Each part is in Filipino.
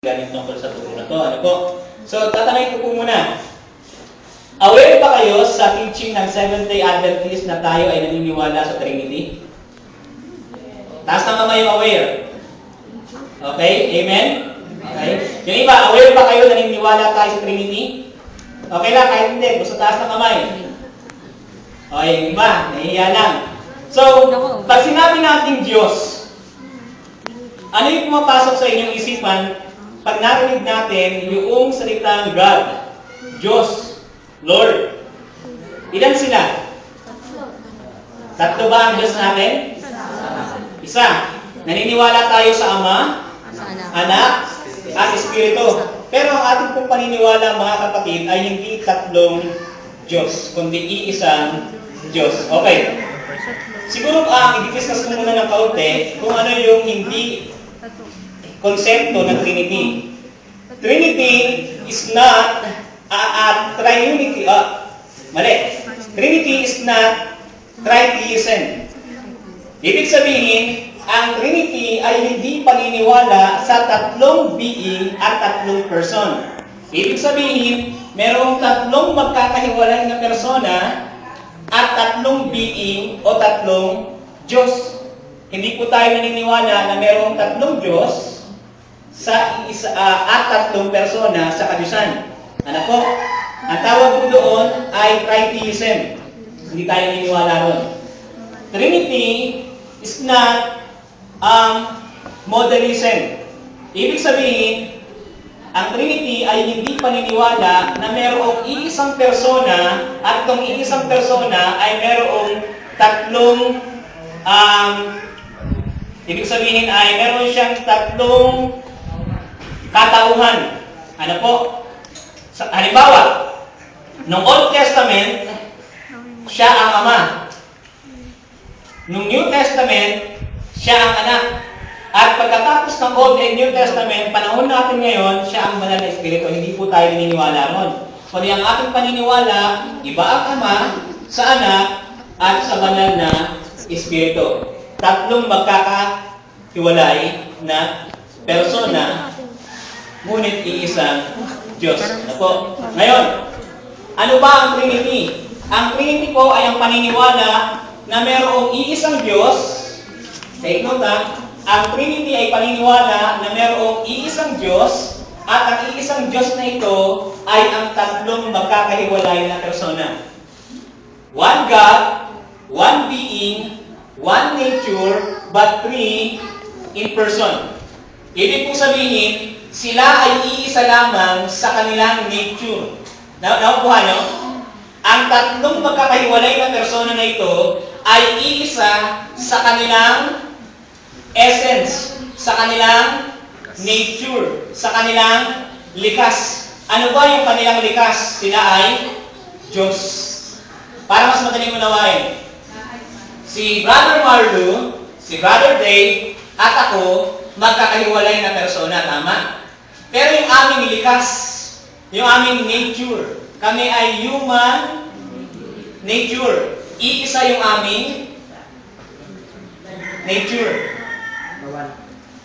galing tungkol sa turo na to. Ano po? So, tatanungin ko po muna. Aware ba kayo sa teaching ng Seventh-day Adventist na tayo ay naniniwala sa Trinity? Taas ng kamay yung aware. Okay? Amen? Okay? Yung iba, aware ba kayo naniniwala tayo sa Trinity? Okay lang, kahit hindi. Basta taas ng kamay. Okay, yung iba, nahihiya lang. So, pag sinabi natin Diyos, ano yung pumapasok sa inyong isipan pag narinig natin yung salitang God, Diyos, Lord? Ilan sila? Tatlo ba ang Diyos natin? Isa. Naniniwala tayo sa Ama, Anak, at Espiritu. Pero ang ating pong paniniwala, mga kapatid, ay hindi tatlong Diyos, kundi iisang Diyos. Okay. Siguro i-discuss ko muna ng kaunti kung ano yung hindi konsepto ng Trinity. Trinity is not triunity. Mali. Trinity is not tritheism. Ibig sabihin, ang Trinity ay hindi paniniwala sa tatlong being at tatlong person. Ibig sabihin, merong tatlong magkakahiwalay na persona at tatlong being o tatlong Diyos. Hindi po tayo naniniwala na merong tatlong Diyos at tatlong persona sa kadyusan. Ano po? Ang tawag po doon ay tritheism. Hindi tayo naniniwala ron. Trinity is not modalism. Ibig sabihin, ang Trinity ay hindi paniniwala na mayroong iisang persona at itong iisang persona ay mayroong tatlong ibig sabihin ay meron siyang tatlong katauhan. Ano po? Halimbawa, nung Old Testament, siya ang Ama. Nung New Testament, siya ang Anak. At pagkatapos ng Old and New Testament, panahon natin ngayon, siya ang Banal na Espiritu. Hindi po tayo naniniwala ron. Kundi ang ating paniniwala, iba ang Ama, sa Anak, at sa Banal na Espiritu. Tatlong magkakahiwalay na persona, ngunit iisang Diyos. Ano po? Ngayon, ano ba ang Trinity? Ang Trinity po ay ang paniniwala na mayroong iisang Diyos. Take note ang Trinity ay paniniwala na mayroong iisang Diyos at ang iisang Diyos na ito ay ang tatlong magkakahiwalay na persona. One God, one being, one nature, but three in person. Ibig po sabihin, sila ay iisa lamang sa kanilang nature. Nakukuha nyo? Ang tatlong magkakahiwalay na persona na ito ay iisa sa kanilang essence, sa kanilang nature, sa kanilang likas. Ano ba yung kanilang likas? Sila ay Diyos. Para mas madaling unawain, si Brother Marlo, si Brother Dave, at ako, magkakahiwalay na persona, tama? Pero yung aming likas, yung aming nature, kami ay human nature. Iisa yung aming nature.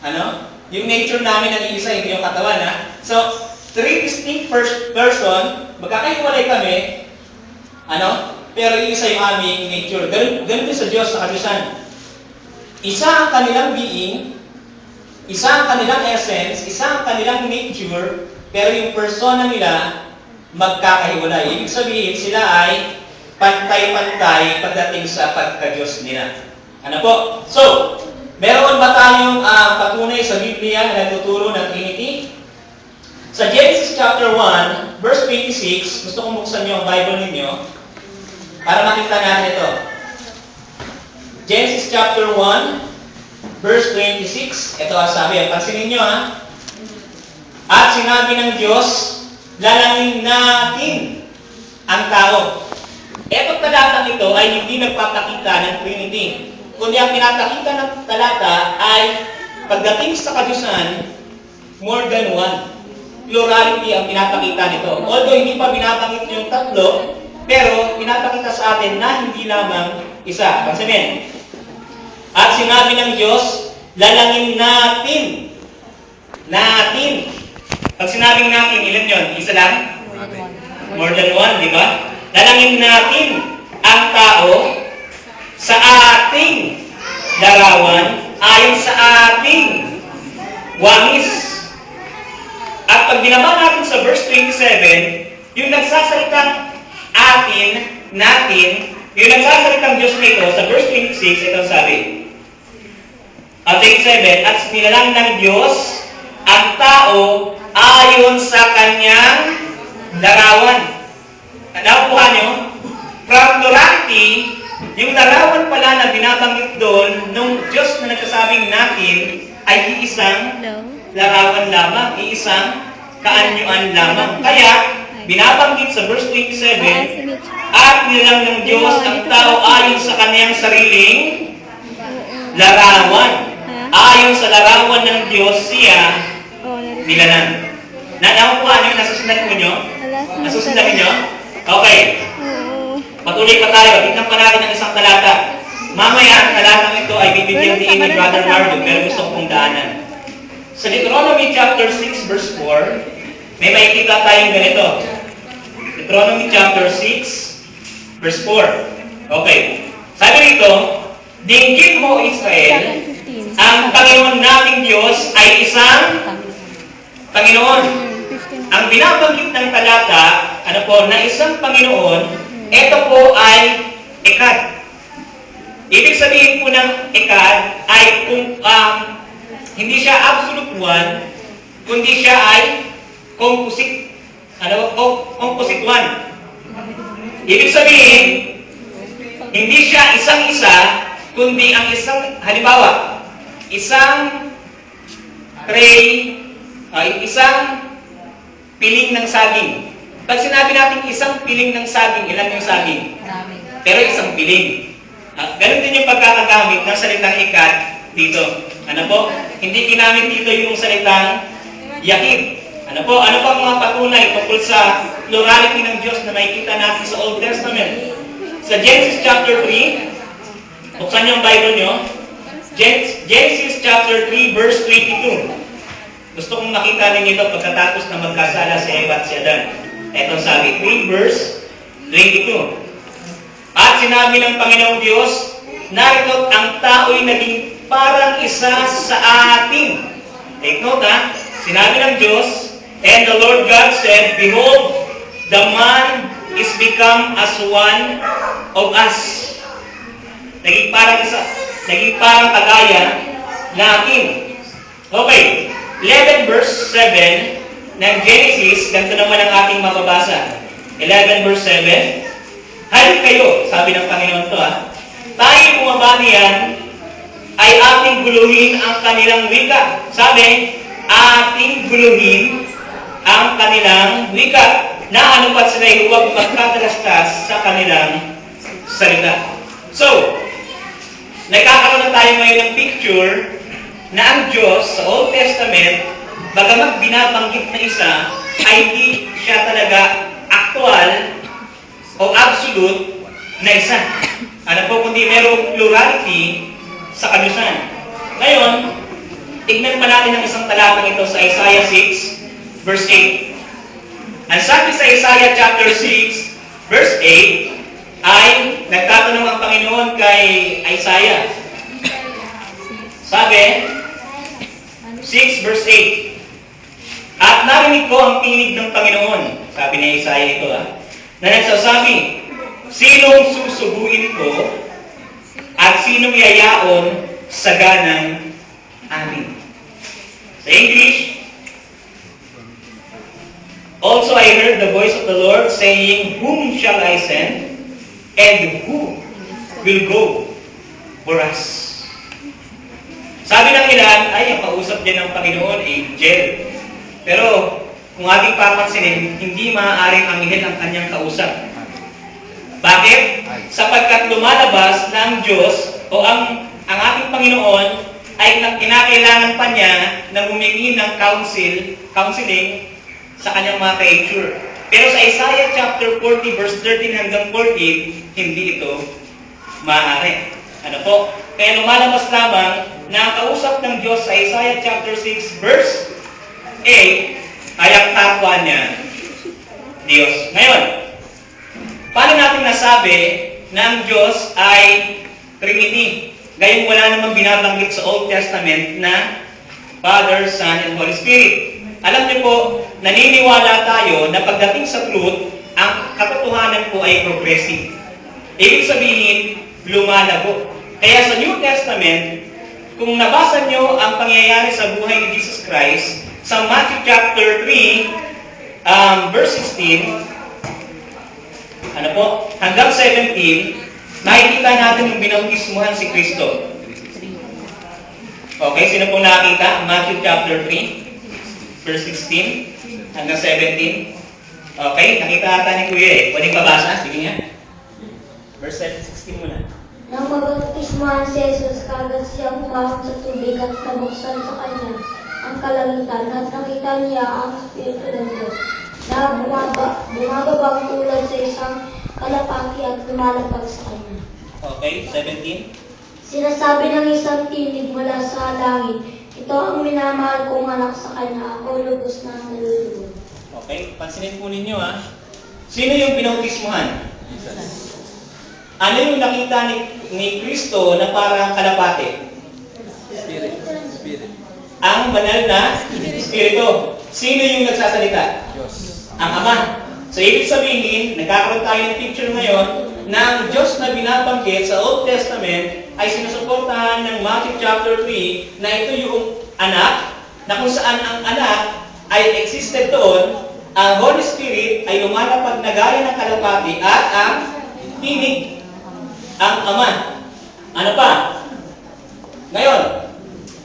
Ano? Yung nature namin ang iisa, hindi yung katawan, ha? So, three distinct person, magkakahiwalay kami, ano? Pero iisa yung aming nature. Ganun din sa Diyos, sa kadyusan. Isa ang kanilang being, isa ang kanilang essence, isa ang kanilang nature, pero yung persona nila magkakahiwalay. Ibig sabihin, sila ay pantay-pantay pagdating sa pagka-Diyos nila. Ano po? So, meron ba tayong patunay sa Biblia na nagtuturo ng Trinity? Sa Genesis chapter 1, verse 26, gusto kong buksan niyo ang Bible ninyo para makita natin ito. Genesis chapter 1, verse 26, ito ang sabi, pansinin nyo ha. At sinabi ng Diyos, lalangin natin ang tao. Etong talatang ito ay hindi nagpapakita ng Trinity. Kundi ang pinapakita ng talata ay pagdating sa kadyusan, more than one. Plurality ang pinapakita nito. Although hindi pa binabanggit yung tatlo, pero pinapakita sa atin na hindi lamang isa. Pansinin. At sinabi ng Diyos, lalangin natin Pag sinabing natin, ilan yun? Isa lang? More than one, di ba? Lalangin natin ang tao sa ating larawan ayon sa ating wangis. At pag binaba natin sa verse 27, yung nagsasalitang atin, natin, yung nagsasalitang Diyos nito, sa verse 26, ito sabi. At 27, at nilalang ng Diyos ang tao ayon sa kanyang larawan. Nakuha nyo? From plurality, yung larawan pala na binabanggit doon nung Diyos na nagsasabing natin ay iisang larawan lamang, iisang kaanyuan lamang. Kaya, binabanggit sa verse 27, at nilang ng Diyos ang tao ayon sa kanyang sariling larawan. Ayon sa larawan ng Diyos siya nilalang. Nakuha nyo? Nasusundan mo nyo? Nasusundan nyo? Okay. Patuloy pa tayo. Tignan pa natin ang isang talata. Mamaya, ang talatang ito ay bibigyan din ni Brother Mardo, pero gusto kong daanan. Sa Deuteronomy chapter 6, verse 4, may makikita tayong ganito. Deuteronomy chapter 6, verse 4. Okay. Sabi rito, dinggin mo, Israel, ang Panginoon nating Diyos ay isang Panginoon. Ang binabanggit ng talata, na isang Panginoon, ito po ay ekad. Ibig sabihin po ng ekad ay kung hindi siya absolute one, kundi siya ay composite. Composite one. Ibig sabihin, hindi siya isang-isa, kundi ang isang, halimbawa, isang tray, isang piling ng saging. Pag sinabi natin isang piling ng saging, ilan yung saging? Marami. Pero isang piling. Ganun din yung pagkakagamit ng salitang ikat dito. Ano po? Hindi ginamit dito yung salitang yakib. Ano po? Ano pa ang mga patunay tungkol sa plurality ng Diyos na makikita natin sa Old Testament? Sa Genesis chapter 3, buksan niyo ang Bible niyo. Genesis chapter 3, verse 22. Gusto kong makita din ito pagkatapos na magkasala si Eva at si Adan. Ito sabi, 3 verse 22. At sinabi ng Panginoong Diyos, narito ang tao'y naging parang isa sa atin. Take note ha, sinabi ng Diyos, and the Lord God said, behold, the man is become as one of us. Naging parang isa, naging parang kagaya natin. Okay. 11 verse 7 ng Genesis, ganito naman ang ating mababasa. 11 verse 7, halika kayo, sabi ng Panginoon to tayo bumaba niyan, ay ating guluhin ang kanilang wika. Sabi, ating guluhin ang kanilang wika. Na anupat sila'y huwag magkatalastas sa kanilang salita. So, nagkakaroon na tayo ngayon ng picture na ang Diyos sa Old Testament, bagamat binabanggit na isa, ay hindi siya talaga actual o absolute na isa. Ano po, kundi merong plurality sa kadyusan. Ngayon, tignan pa natin ang isang talatang ito sa Isaiah 6, verse 8. Ang sabi sa Isaiah chapter 6, verse 8, ay nagtatanong ang Panginoon kay Isaiah. Sabi, 6 verse 8, at narinig ko ang tinig ng Panginoon, sabi ni Isaiah ito na nagsasabi, sinong susubuin ko at sinong yayaon sa ganang amin. Sa English, also I heard the voice of the Lord saying, whom shall I send and who will go for us? Sabi ng ilan, ay, ang kausap din ng Panginoon, angel. Pero, kung ating papansinin, hindi maaaring anghel ang kanyang kausap. Bakit? Sapagkat lumalabas na ang Diyos, o ang ating Panginoon, ay kinakailangan pa niya na humingi ng counseling sa kanyang mga creature. Pero sa Isaiah chapter 40, verse 13 hanggang 14, hindi ito maaari. Ano po? Kaya lumalabas lamang na ang kausap ng Diyos sa Isaiah chapter 6 verse 8 ay ay ang kapwa niya, Diyos. Ngayon, paano natin nasabi na ang Diyos ay Trinity? Gayong wala namang binabanggit sa Old Testament na Father, Son, and Holy Spirit. Alam niyo po, naniniwala tayo na pagdating sa truth, ang katotohanan po ay progressive. Ibig sabihin, lumalago. Kaya sa New Testament, kung nabasa niyo ang pangyayari sa buhay ni Jesus Christ, sa Matthew chapter 3, verse 16, hanggang 17, nakikita natin yung binautismuhan si Kristo. Okay, sino po nakita? Matthew chapter 3, verse 16, hanggang 17. Okay, nakita ata ni Kuya eh. Pwedeng pabasa? Sige nga. Verse 16 muna. Nang mabautismuhan si Jesus, kaagad siya umahon sa tubig at nabuksan sa kanya ang kalangitan at nakita niya ang Espiritu ng Diyos na bumababang tulad sa isang kalapati at lumalapag sa kanya. Okay, 17. Sinasabi ng isang tinig mula sa langit, ito ang minamahal kong anak sa kanya, ako lubos na nalulubog. Okay, pansinin po ninyo ha. Sino yung binautismuhan? Ano yung nakita ni Kristo na parang kalapate? Spirit. Ang banal na Espiritu. Sino yung nagsasalita? Diyos. Ang Ama. So, ibig sabihin, nagkakaroon tayo ng picture ngayon na ang Diyos na binabanggit sa Old Testament ay sinusuportahan ng Matthew chapter 3 na ito yung anak, na kung saan ang anak ay existed doon, ang Holy Spirit ay lumalapag na gaya ng kalapati at ang tinig, ang Ama. Ano pa? Ngayon,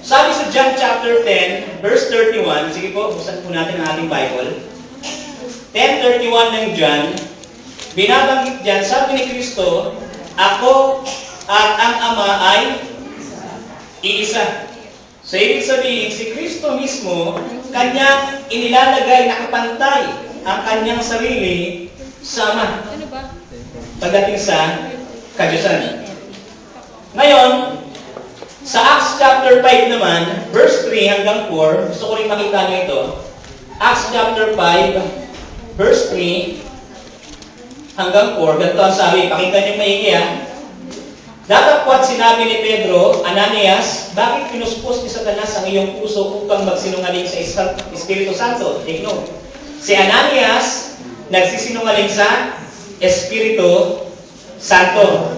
sabi sa John chapter 10, verse 31, sige po, buksan po natin ang ating Bible. 10:31 ng John, binabanggit dyan, sabi ni Kristo, ako at ang Ama ay iisa. So, ibig sabihin, si Kristo mismo, kanyang inilalagay, nakapantay ang kanyang sarili sa Ama. Pagdating sa Kadiyusan. Ngayon, sa Acts chapter 5 naman, verse 3 hanggang 4, gusto ko rin makita nyo ito. Acts chapter 5, verse 3 hanggang 4, ganito ang sabi, pakinggan nyo maigi ha. Datapwat sinabi ni Pedro, Ananias, bakit pinuspos ni Satanas ang iyong puso upang magsinungaling sa Espiritu Santo? Take note. Si Ananias, nagsisinungaling sa Espiritu Santo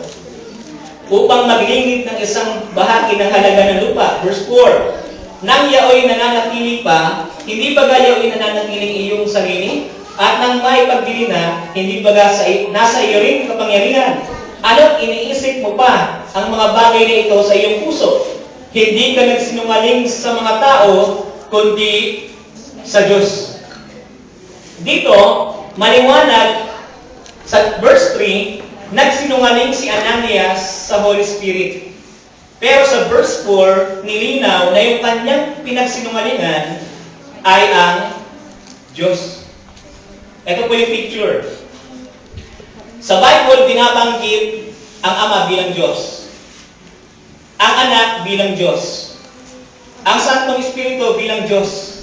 upang maglingid ng isang bahagi ng halaga ng lupa. Verse 4, nang yaoy nananatili pa, hindi ba yaoy nananatiling iyong sarili? At nang may pagbili na, hindi ba nasa iyo rin kapangyarihan? Ano't iniisip mo pa ang mga bagay na ito sa iyong puso? Hindi ka nagsinungaling sa mga tao, kundi sa Diyos. Dito, maliwanag sa verse 3, nagsinungaling si Ananias sa Holy Spirit. Pero sa verse 4, nilinaw na yung kanyang pinagsinungalingan ay ang Diyos. Ito po yung picture. Sa Bible, binabanggit ang Ama bilang Diyos. Ang Anak bilang Diyos. Ang Santong Espiritu bilang Diyos.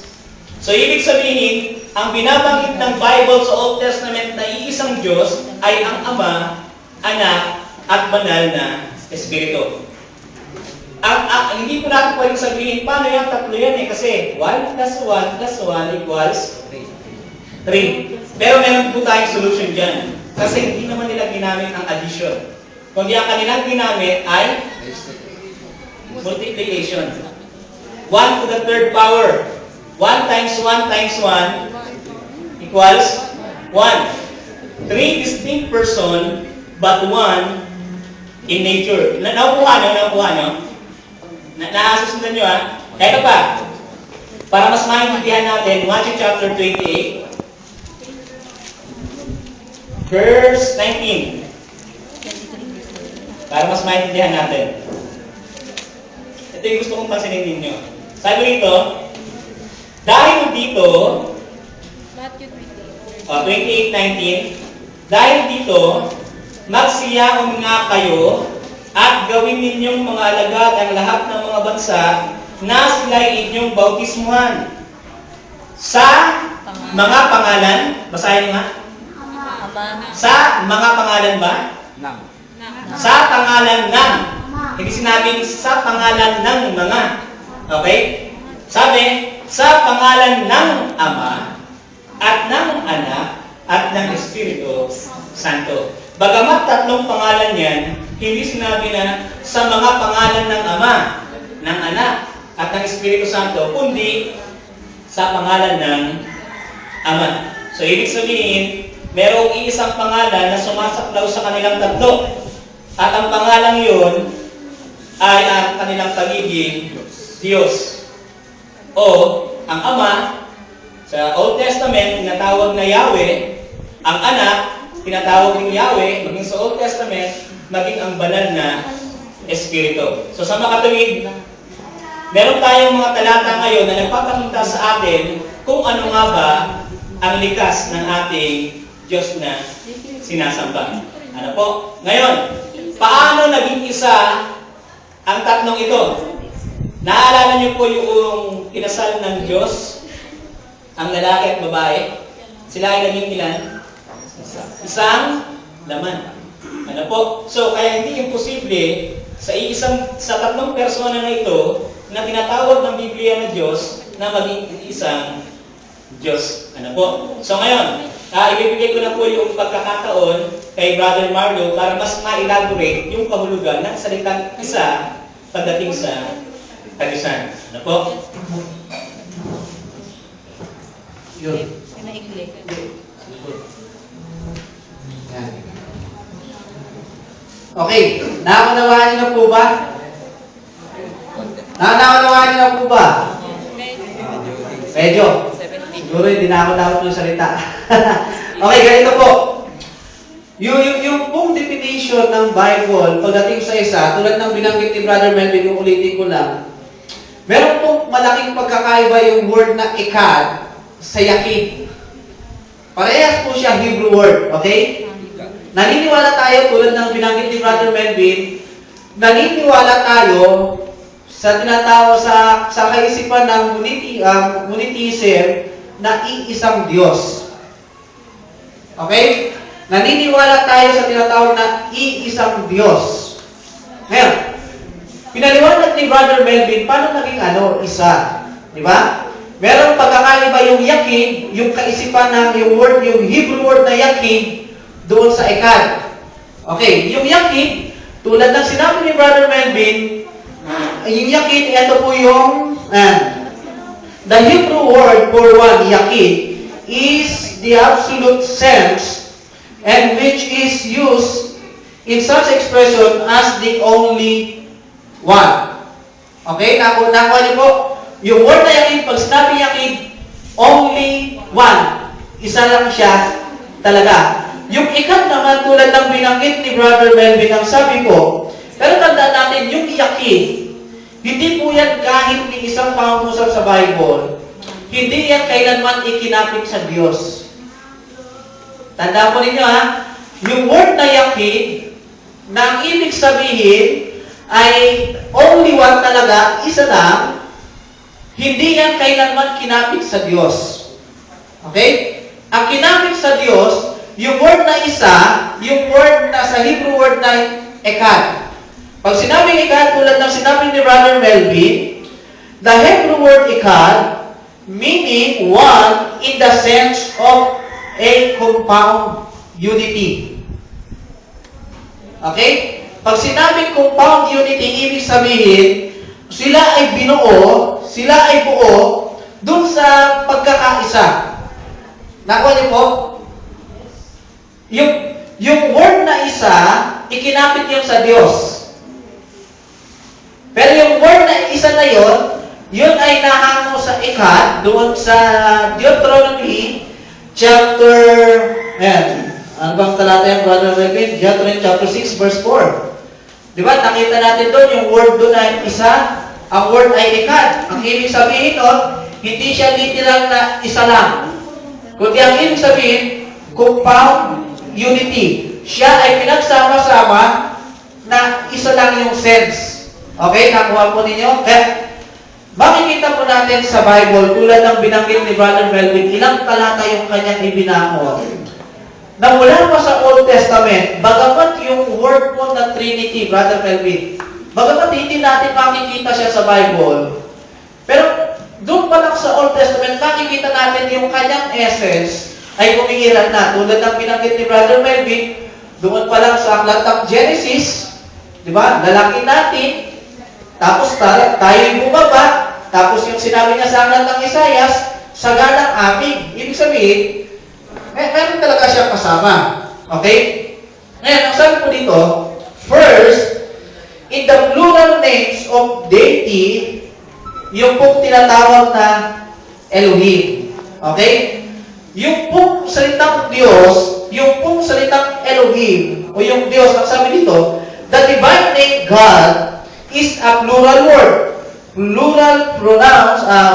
So, ibig sabihin, ang binabanggit ng Bible sa Old Testament na iisang Diyos ay ang Ama, Anak, at Banal na Espiritu. Hindi po natin pwedeng sabihin, paano yung tatlo yan eh? Kasi 1 plus 1 plus 1 equals 3. Pero meron po tayong solution dyan. Kasi hindi naman nila ginamit ang addition. Kundi ang kanilang ginamit ay multiplication. 1 to the third power. 1 times 1 times 1 equals 1. 3 distinct person, but 1 in nature. Naupuha nyo? Nasusundan nyo ha? Ito pa. Para mas maintindihan natin, Matthew chapter 28, verse 19. Para mas maintindihan natin. Ito yung gusto kong pansinin ninyo. Sabi rito, dahil dito, 28:19, dahil dito, magsiyaon nga kayo at gawin ninyong mga alagad ang lahat ng mga bansa na sila'y inyong bautismuhan sa mga pangalan, basahin nga. Sa mga pangalan ba? Nang. Sa pangalan ng. Hindi sinabing sa pangalan ng mga. Okay? Sabi, sa pangalan ng Ama at ng Anak at ng Espiritu Santo. Bagamat tatlong pangalan yan, hindi sinabi na sa mga pangalan ng Ama, ng Anak at ng Espiritu Santo, kundi sa pangalan ng Ama. So, ibig sabihin, merong iisang pangalan na sumasaklaw sa kanilang tatlo. At ang pangalang yun ay ang kanilang pagiging Diyos. O, ang Ama, sa Old Testament, tinatawag na Yahweh. Ang Anak, tinatawag ng Yahweh, maging sa Old Testament, maging ang banal na Espiritu. So sa makatuwid, meron tayong mga talata ngayon na nagpapakita sa atin kung ano nga ba ang likas ng ating Diyos na sinasamba. Ano po? Ngayon, paano naging isa ang tatlong ito? Naalala niyo po yung kinasal ng Diyos, ang lalaki at babae? Sila ay naging ilan? Isang laman. Ano po? So, kaya hindi imposible sa tatlong persona na ito na tinatawag ng Biblia na Diyos na maging isang Diyos. Ano po? So, ngayon, ibibigay ko na po yung pagkakataon kay Brother Marlo para mas ma-elaborate yung kahulugan ng salitang isa pagdating sa kadyusan. Ano po? Yun. Yan. Okay, naunawaan niyo na po ba? Naunawaan niyo na po ba? Medyo. Siguro hindi na ako dapat yung salita. Okay, ganito po. Yung pong definition ng Bible pagdating sa isa, tulad ng binanggit ni Brother Melvin, yung ulitin ko lang, meron pong malaking pagkakaiba yung word na ikad sa yakid. Parehas po siya Hebrew word, okay? Naniniwala tayo, tulad ng binanggit ni Brother Melvin, naniniwala tayo sa tinatawag sa kaisipan ng monotheism na iisang Diyos. Okay? Naniniwala tayo sa tinatawag na iisang Diyos. Ngayon, pinaliwanag ni Brother Melvin, paano naging isa? Di ba? Merong pagkakaiba yung yakid, yung kaisipan ng yung Hebrew word na yakid, doon sa ikad. Okay, yung yakid, tulad ng sinabi ni Brother Melvin, yung yakid, ito po yung, the Hebrew word for one, yakid, is the absolute sense and which is used in such expression as the only one. Okay, nakuha niyo po, yung word na yakid, pag sinabi yakid, only one. Isa lang siya talaga. Yung ikad naman, tulad ng binanggit ni Brother Melvin, ang sabi ko, pero tandaan natin, yung yakid, hindi po yan kahit ni isang pangungusap sa Bible, hindi yan kailanman ikinapit sa Diyos. Tandaan po ninyo yung word na yakid, na ang ibig sabihin ay only one talaga, isa lang, hindi yan kailanman kinapit sa Diyos. Okay? Ang kinapit sa Diyos, yung word na isa, yung word na sa Hebrew word na ekad. Pag sinabing ekad, tulad ng sinabi ni Brother Melvin, the Hebrew word ekad, meaning one in the sense of a compound unity. Okay? Pag sinabing compound unity, ibig sabihin, sila ay binuo, sila ay buo, dun sa pagkakaisa. Nakuha niyo po? Yung word na isa, ikinapit yun sa Diyos. Pero yung word na isa na yun ay nahango sa ikad, doon sa Deuteronomy chapter, ano bang talata yan, Brother Melvin? Deuteronomy chapter 6, verse 4. Di ba? Nakita natin doon, yung word doon ay isa, ang word ay ikad. Ang ibig sabihin doon, hindi siya literal na isa lang. Kundi ang ibig sabihin, compound unity. Siya ay pinagsama-sama na isa lang yung sense. Okay? Nakuha po ninyo? Makikita po natin sa Bible, tulad ng binanggit ni Brother Melvin, ilang talata yung kanyang ibinako. Na mula pa sa Old Testament, bagamat yung word po na Trinity, Brother Melvin, bagamat hindi natin makikita siya sa Bible, pero doon pa lang sa Old Testament, makikita natin yung kanyang essence ay umiiral na. Tulad ng binanggit ni Brother Melvin, doon pa lang sa aklat ng Genesis, di ba? Lalaki natin, tapos tayo bumaba, tapos yung sinabi niya sa aklat ng Isaias, sagalang amin. Ibig sabihin, meron talaga siyang kasama. Okay? Ngayon, ang sabi po dito, first, in the plural names of deity, yung pong tinatawag na Elohim. Okay? Yung pong salitang Diyos, yung pong salitang Elohim, o yung Diyos, ang sabi dito, the divine name God is a plural word. Plural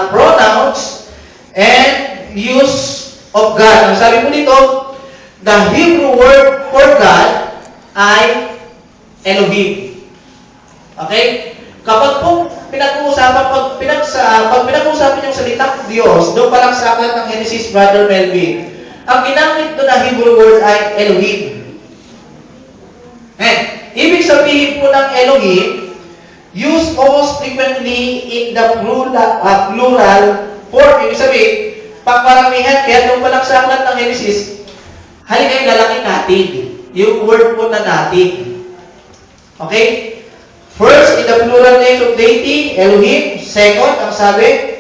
pronouns and use of God. Ang sabi po dito, the Hebrew word for God ay Elohim. Okay? Kapag po pinag-uusapan, pag pinag-uusapan yung salitang Diyos, doon pa lang sa aklat ng Genesis, Brother Melvin, ang ginamit doon na Hebrew word ay Elohim. Ibig sabihin po ng Elohim, used most frequently in the plural form. Ibig sabihin, pagparamihan, kaya doon pa lang sa aklat ng Genesis, halika lalaki natin. Yung word po na natin. Okay? First, in the plural names of deity, Elohim. Second, ang sabi,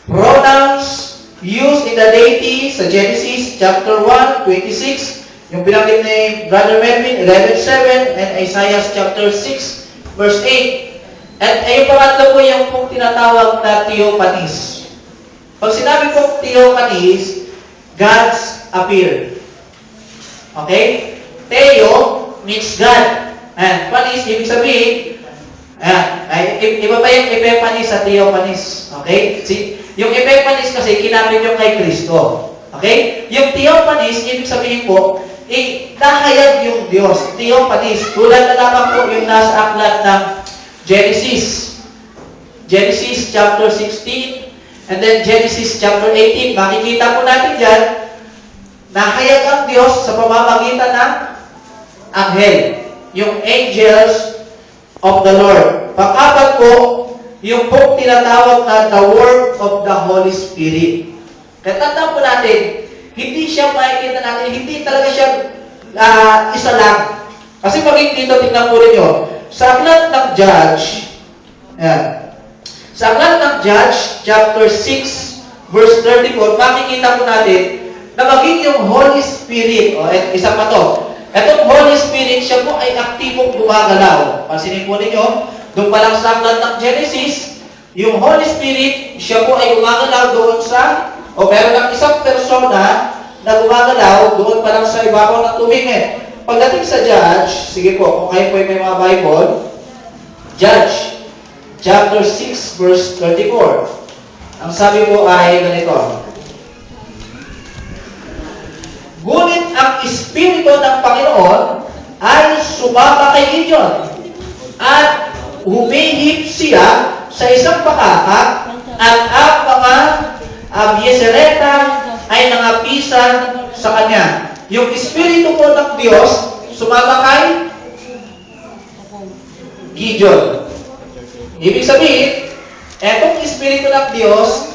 pronouns used in the deity sa Genesis chapter 1, 26, yung binanggit ni Brother Melvin, 11:7, and Isaiah chapter 6, verse 8. At yung pangatlo po yung pong tinatawag na theophanies. Pag sinabi pong theophanies, God's appeared. Okay? Theo means God. And panis, ibig sabihin, iba pa yung epiphanies sa theophanies. Okay? Yung epiphanies kasi kinapit yung kay Kristo. Okay? Yung theophanies, ibig sabihin po, nahayag yung Diyos. Theophanies. Tulad na lamang po yung nasa aklat ng Genesis chapter 16, and then Genesis chapter 18. Makikita po natin dyan, nahayag ang Diyos sa pamamagitan ng anghel. Yung angels of the Lord. Pang-apat po, yung pong tinatawag na the work of the Holy Spirit. Kaya tandaan po natin, hindi siya makikita natin, hindi talaga siya isa lang. Kasi pag dito, tingnan po rin nyo, sa aklat ng Judge, sa aklat ng Judge, chapter 6, verse 34, makikita po natin na maging yung Holy Spirit, isa pa to, etong Holy Spirit, siya po ay aktibong gumagalaw. Pansinin po ninyo, doon pa lang sa aklat ng Genesis, yung Holy Spirit, siya po ay gumagalaw doon sa, meron lang isang persona na gumagalaw doon pa lang sa ibabaw ng tubig. Pagdating sa Judge, sige po, kung kayo po may mga Bible, Judge, chapter 6, verse 34. Ang sabi po ay ganito, ngunit ang Espiritu ng Panginoon ay sumama kay Gideon at humihip siya sa isang pakaka at ang mga Abiesereta ay nangapisan sa kanya. Yung Espiritu po ng Diyos sumama kay Gideon. Ibig sabihin, etong Espiritu ng Diyos,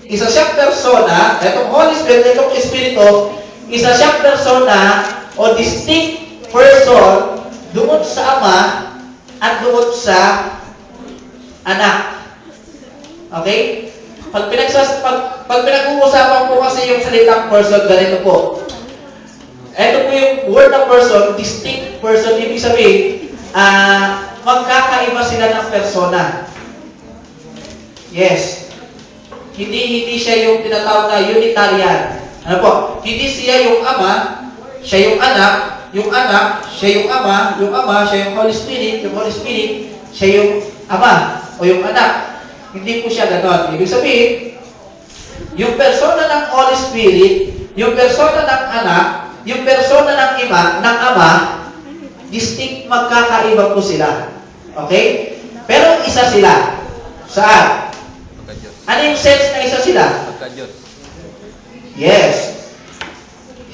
isa siyang persona, etong Holy Spirit, etong Espiritu, isa siyang persona o distinct person doon sa Ama at doon sa Anak. Okay? Pag pinag-uusapan po kasi yung salitang person, ganito po. Ito po yung word ng person, distinct person, ibig sabihin, magkakaiba sila ng persona. Yes. Hindi siya yung tinatawag na Unitarian. Ano po? Hindi siya yung Ama, siya yung Anak, siya yung Ama, siya yung Holy Spirit, siya yung Ama, o yung Anak. Hindi po siya ganon. Ibig sabihin, yung persona ng Holy Spirit, yung persona ng Anak, yung persona ng Ama, distinct magkakaiba po sila. Okay? Pero isa sila. Saan? Ano yung sense na isa sila? Pagka-Diyos. Yes.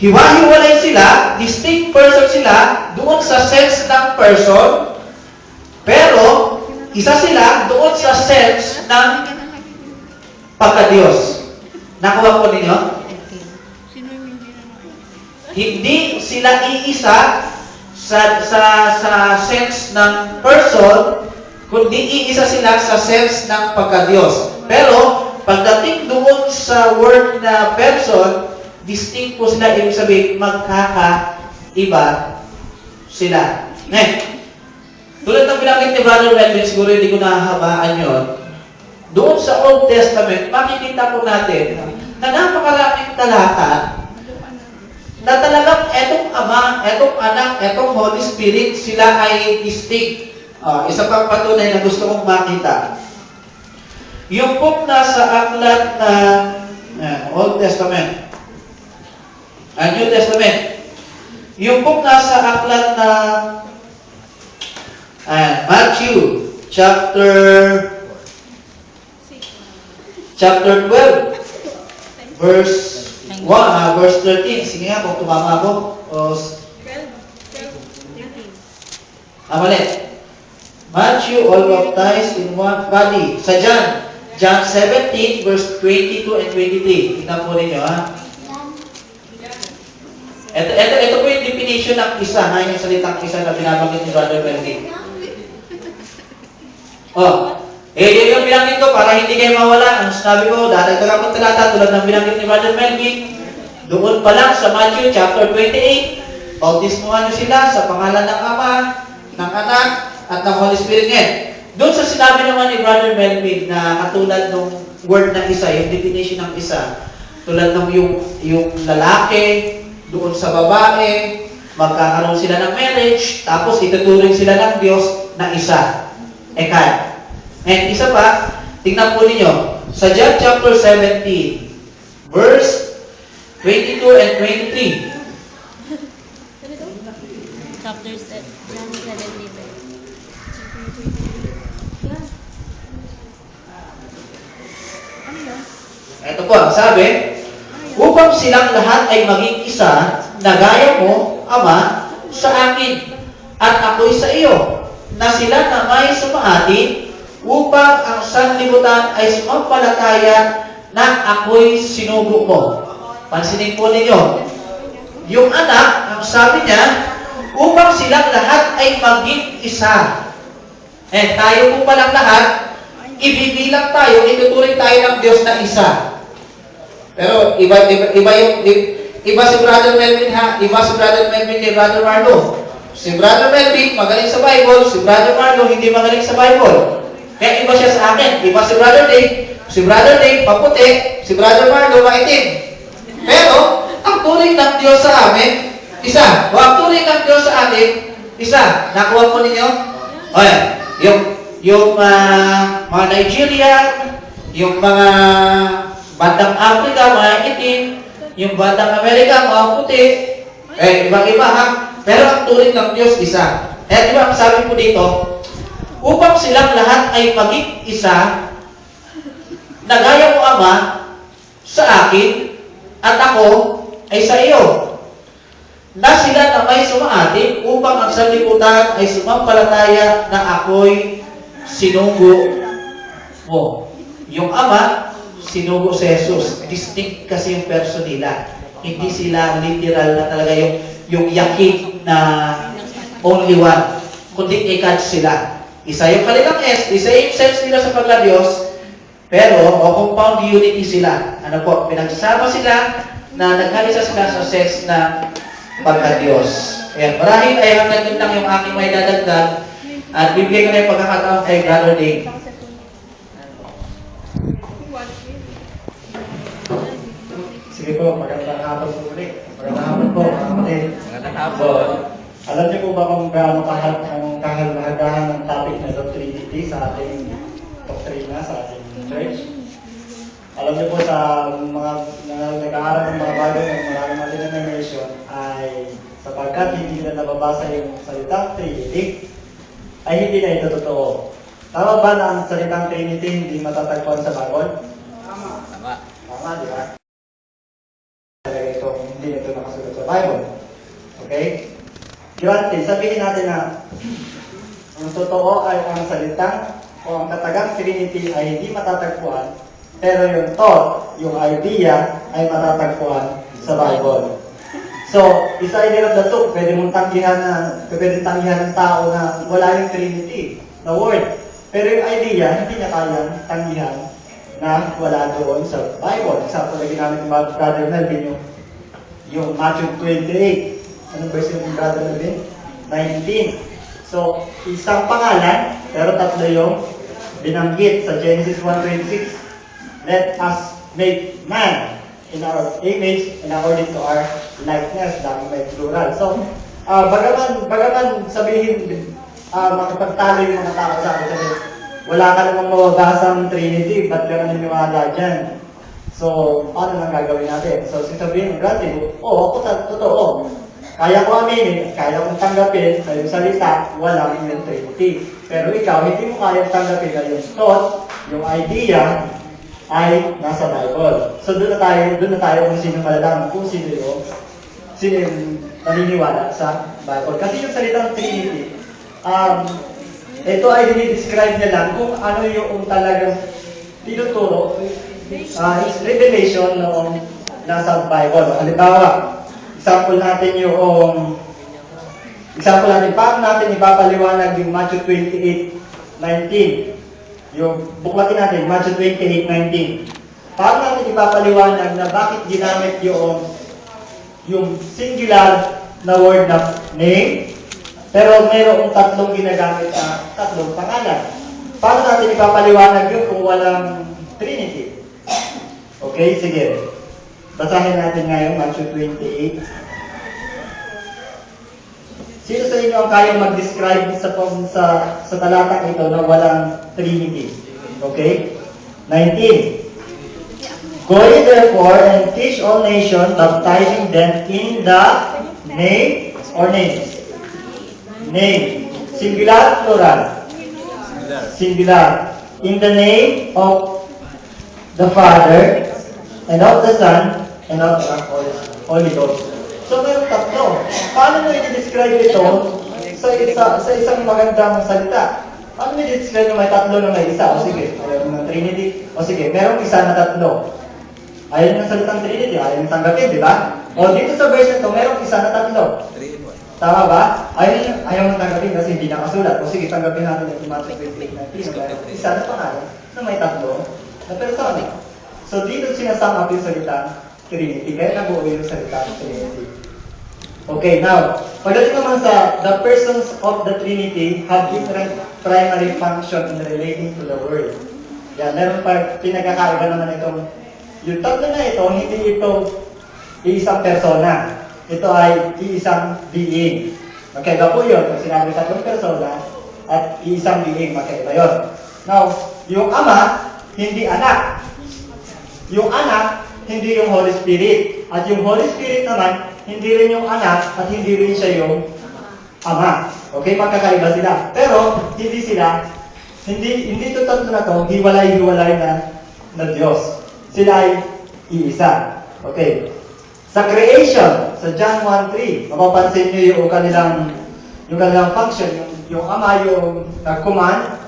Hiwa-hiwalay sila, distinct person sila, doon sa sense ng person, pero isa sila doon sa sense ng pagka-Diyos. Nakuha po ninyo? Hindi sila iisa sa sense ng person, kundi iisa sila sa sense ng pagka-Diyos. Pero, pagdating doon sa word na person, distinct po sila, ibig sabihin, magkakaiba sila. Tulad ng binanggit ni Brother Melvin, siguro hindi ko nahahabaan yun. Doon sa Old Testament, makikita po natin na napakaraming talata na talagang etong Ama, etong Anak, etong Holy Spirit, sila ay distinct. Isa pang patunay na gusto kong makita. Yung pong nasa aklat na Old Testament, New Testament, yung pong nasa aklat na Matthew chapter 12 verse 13. Sige nga kung tumama ako. Mali. Matthew, all baptized in one body. Sa John 17 verse 22 and 23. Tingnan po ninyo, ha. Ito po yung definition ng isa, ha, yung salitang isa na binabanggit ni Brother Melvin. Yun yung binanggit ko para hindi kayo mawala. Ang sinabi ko, dadagdagan ko talata tulad ng binanggit ni Brother Melvin. Doon pa lang sa Matthew chapter 28, bautismuhan nyo sila sa pangalan ng Ama, ng Anak, at ng Holy Spirit ngayon. Doon sa sinabi naman ni Brother Melvin na katulad ng word na isa, yung definition ng isa, tulad ng yung lalaki, doon sa babae, magkakaroon sila ng marriage, tapos ituturing sila ng Diyos na isa. Eka. And isa pa, tingnan po ninyo, sa John chapter 17, verse 22 and 23. Chapter 17. Ito po, ang sabi, upang silang lahat ay maging isa, na gaya mo, Ama, sa akin, at ako'y sa iyo, na sila na may sumahati, upang ang sanlibutan ay sumampalataya na ako'y sinugo mo. Pansinin po ninyo, yung anak, ang sabi niya, upang silang lahat ay maging isa. Tayo po palang lahat, ibibilang tayo, ituturing tayo ng Diyos na isa. Pero iba si Brother Melvin, ha? Iba si Brother Melvin ni Brother Marlo. Si Brother Melvin magaling sa Bible, si Brother Marlo hindi magaling sa Bible. Kaya iba siya sa akin. Iba si Brother Dave. Si Brother Dave maputi, si Brother Marlo maitim. Pero ang turing ng Diyos sa amin, isa. O ang turing ng Diyos sa atin, isa. Nakuha po ninyo? Yung mga Nigerian, yung mga bandang Africa, mga itim, yung bandang Amerika, mga puti, ibang-iba, ha? Pero ang turing ng Diyos, isa. Di ba, sabi po dito, upang silang lahat ay maging isa, na gaya mo, Ama, sa akin, at ako ay sa iyo. Na sila na may sumahati, upang ang sanlibutan ay sumampalataya na ako'y sinugo mo. Yung Ama, sinugo si Jesus. Distinct kasi yung person nila. Hindi sila literal na talaga yung yakit na only one. Kundi i-catch sila. Isa yung kanilang isa yung sense nila sa pagka-Diyos, pero compound unity sila. Ano po, pinagsasama sila na naghalisa sila sa sense na pagka-Diyos. Ayan, marahil ay hanggang yun lang yung aking may dadagdag at bibigyan ko na yung pagkakataon kay Brother Dave. Sige po, magandang hapon po ulit. Magandang hapon po, mga kapatid. Magandang hapon. Alam niyo po ba kung gaano kahalagahan ng topic na Trinity sa ating doktrina, sa ating church? Alam niyo po sa mga nag-aaral ng mga Bible ng maraming mga denomination ay sapagkat hindi nila nababasa yung salitang Trinity, ay hindi na ito totoo. Tama ba na ang salitang Trinity hindi matatagpuan sa Bible? Tama, di ba? Talaga ito, hindi ito nakasulat sa Bible. Okay? Granted, sabihin natin na ang totoo ay ang salita o ang katagang Trinity ay hindi matatagpuan, pero yung thought, yung idea ay matatagpuan sa Bible. So, isa either of the two, pwede tanggihan ng tao na wala yung Trinity, na word. Pero yung idea, hindi niya kayang tanggihan na wala doon sa Bible. Example na ginamit ni Brother Melvin, yung Matthew 28. Anong verse yung Brother Melvin? 19. So, isang pangalan, pero tatlo yung binanggit sa Genesis 1:26. Let us make man in our image and according to our likeness. Dami may plural. So, bagaman sabihin, makipagtalo yung mga tao sa akin, sabihin, wala ka namang mawagasang Trinity, ba't ka naniniwala dyan? So, ano nang gagawin natin? So, sabihin, grabe, ako totoo. Kaya ko aminin, kaya kong tanggapin na yung salita, walang yung Trinity. Pero ikaw, hindi mo kaya tanggapin na yung thought, yung idea, ay nasa Bible. So doon na tayo kung sino malalaman, kung sino yung naniniwala sa Bible. Kasi yung salitang Trinity, ito ay dinidescribe niya lang kung ano yung talagang tinuturo, is revelation noong nasa Bible. Halimbawa, example natin, paano natin ipapaliwanag yung Matthew 28:19. Yung buklatin natin, Matthew 28:19. Paano natin ipapaliwanag na bakit ginamit yung singular na word na name, pero mayroong tatlong ginagamit na tatlong pangalan? Paano natin ipapaliwanag yun kung walang Trinity? Okay, sige. Basahin natin ngayon, Matthew 28. Sino sa inyo ang kayang mag-describe sa talatang ito na walang Trinity? Okay? 19. Go ye therefore and teach all nations, baptizing them in the name or names? Name. Singular, plural? Singular. In the name of the Father, and of the Son, and of the Holy Ghost. So, meron tatlo. Paano mo i-describe ito sa isang magandang salita? Paano mo i-describe na may tatlo na may isa? O sige, ayaw ng Trinity. O sige, merong isa na tatlo. Ayaw ng salitang Trinity, ayaw ng tanggapin, di ba? O dito sa verse na ito, merong isa na tatlo. Tama ba? Ayaw ng tanggapin kasi hindi nakasulat. O sige, tanggapin natin yung Matthew 28:19. Isa na pangalan na may tatlo na persona. So dito sinasama yung salitang Trinity. Kaya nabuo yung salitang Trinity. Okay, now, pagdating naman sa the persons of the Trinity have different primary function in relating to the Word. Yan, meron pa pinagkakaiba naman itong, yung tatlo na ito, hindi ito iisang persona. Ito ay iisang being. Magkaiba po yun. Kung sinabi tatlong persona at iisang being, magkaiba yun. Now, yung Ama, hindi anak. Yung anak, hindi yung Holy Spirit. At yung Holy Spirit naman, hindi rin yung anak at hindi rin siya yung ama. Okay, magkakaiba sila. Pero, hindi ito tatlo na to, hiwalay-hiwalay na Diyos. Sila ay iisa. Okay. Sa creation, sa John 1:3, mapapansin niyo yung kanilang function, yung ama yung nag-command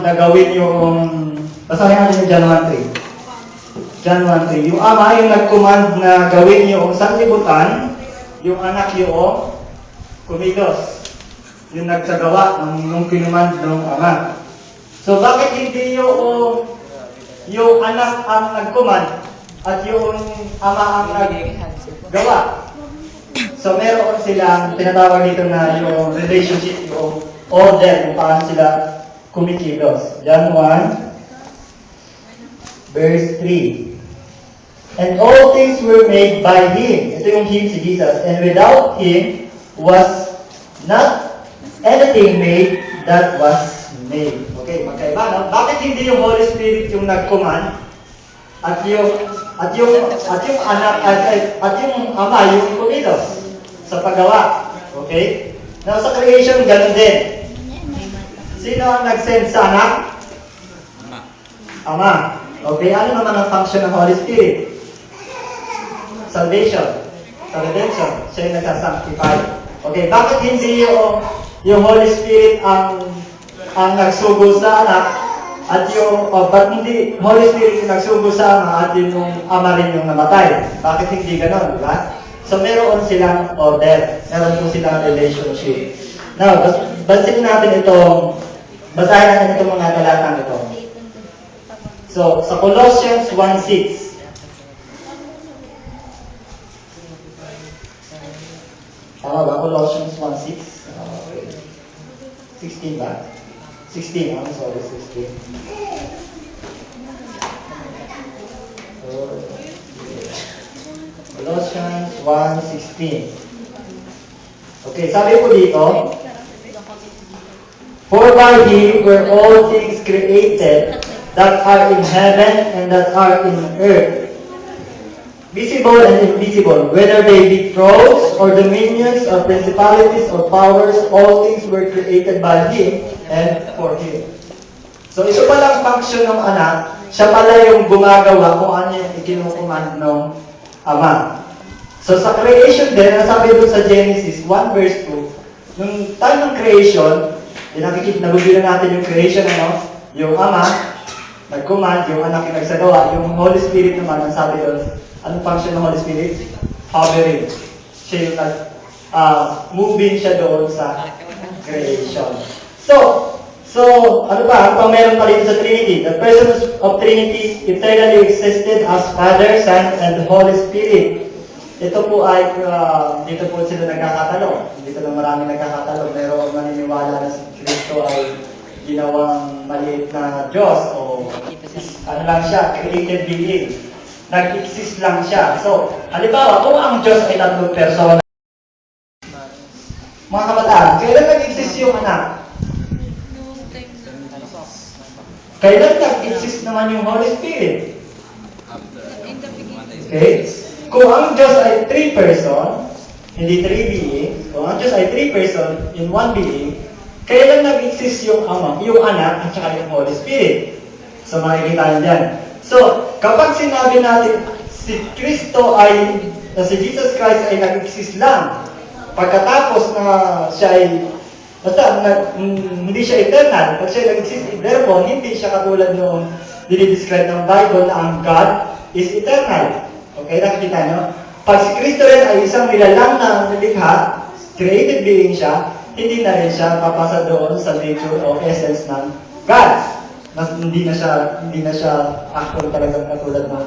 na gawin yung, basahin natin yung John 1:3. John 1:3. Yung ama yung nag-command na gawin yung sanlibutan, yung anak yung kumilos. Yung nagsagawa ng kinumand ng ama. So bakit hindi yung anak ang nag-command at yung ama ang naggawa? So meron silang tinatawag dito na yung relationship, yung order kung paano sila kumikilos. John 1 verse 3. And all things were made by Him. Ito yung Him, si Jesus. And without Him was not anything made that was made. Okay, magkaiba, no? Bakit hindi yung Holy Spirit yung nag-command at yung anak at yung ama yung kumilos sa paggawa? Okay? Now sa creation, ganun din. Sino ang nag-send sa anak? Ama. Okay, ano naman ang function ng Holy Spirit? Salvation. Sa redemption. Siya yung nagsasanctify. Okay, bakit hindi yung Holy Spirit ang nagsugod sa anak at ba't hindi Holy Spirit yung nagsugod sa ama at yung ama rin yung namatay? Bakit hindi ganon, di ba? So, meron silang order. Meron po silang relationship. Now, basahin natin itong mga talatang ito. So, sa Colossians 1:6. Tama ba? Colossians 1:6. 16 ba? 16. I'm sorry, 16. Colossians 1:16. Okay, sabi po dito, for by Him were all things created that are in heaven and that are in earth, visible and invisible, whether they be thrones or dominions or principalities or powers, all things were created by Him and for Him. So ito palang function ng anak, siya pala yung gumagawa kung ano yung ikinukuman ng ama. So sa creation din, nasabi doon sa Genesis 1 verse 2, nung time ng creation, nagubilan natin yung creation, yung ama, nag-command, yung anak yung nagsagawa, yung Holy Spirit naman, ang sabi doon, anong function ng Holy Spirit? Hovering. Siya yung moving siya doon sa creation. So, ano ba? Ang pang meron pa dito sa Trinity. The persons of Trinity eternally existed as Father, Son, and Holy Spirit. Ito po ay, dito po sila nagkakatalog. Dito na marami nagkakatalog. Mayroong maniniwala na si Kristo ay ginawang maliit na Diyos o ano lang siya, created being. Nag-exist lang siya. So, halimbawa, kung ang Diyos ay tatlong persona, mga kabataan, kailan nag-exist yung anak? Kailan nag-exist naman yung Holy Spirit? Okay? Kung ang Diyos ay 3 person, hindi 3 being, kung ang Diyos ay 3 person in 1 being, kailan nag-exist yung ama, yung anak, at saka yung Holy Spirit? So, makikita nyo dyan. So, kapag sinabi natin si Kristo ay, si Jesus Christ ay nag-exist lang, pagkatapos na siya ay, hindi siya eternal, pag siya nag-exist, therefore, hindi siya katulad noong dinidescribe ng Bible na ang God is eternal. Okay, nakikita nyo? Pag si Kristo rin ay isang nilalang na nilikha, created being siya, hindi na rin siya papasa doon sa nature o essence ng God. Mas hindi na siya actually talagang katulad ng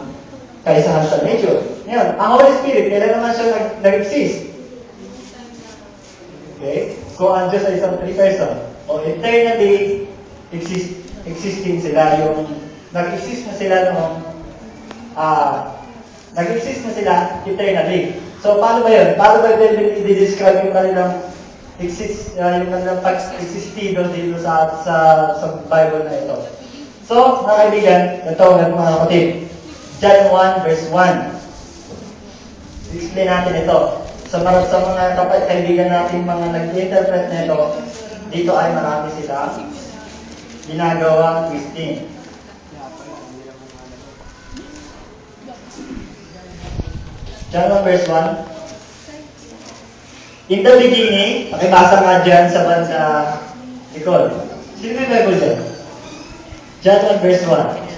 kaisahan sa nature. Ngayon, ang Holy Spirit, kailan naman siya nag-exist? Okay? Kung ang Diyos ay isang 3 person, o eternally existing sila, yung nag-exist na sila noong nag-exist na sila eternally. So, paano ba yun? Paano ba yun i-describe yung kanilang yung kanilang existido dito sa Bible na ito? So, mga kaibigan, ito mga kapatid. John 1 verse 1. Explain natin ito. Sa mga kaibigan natin, mga nag-interpret na ito, dito ay marami sila ginagawang twisting. John 1 verse 1. In the beginning, pakibasa nga dyan sa Nicole. Sino may Bible dyan? John 1 verse 1.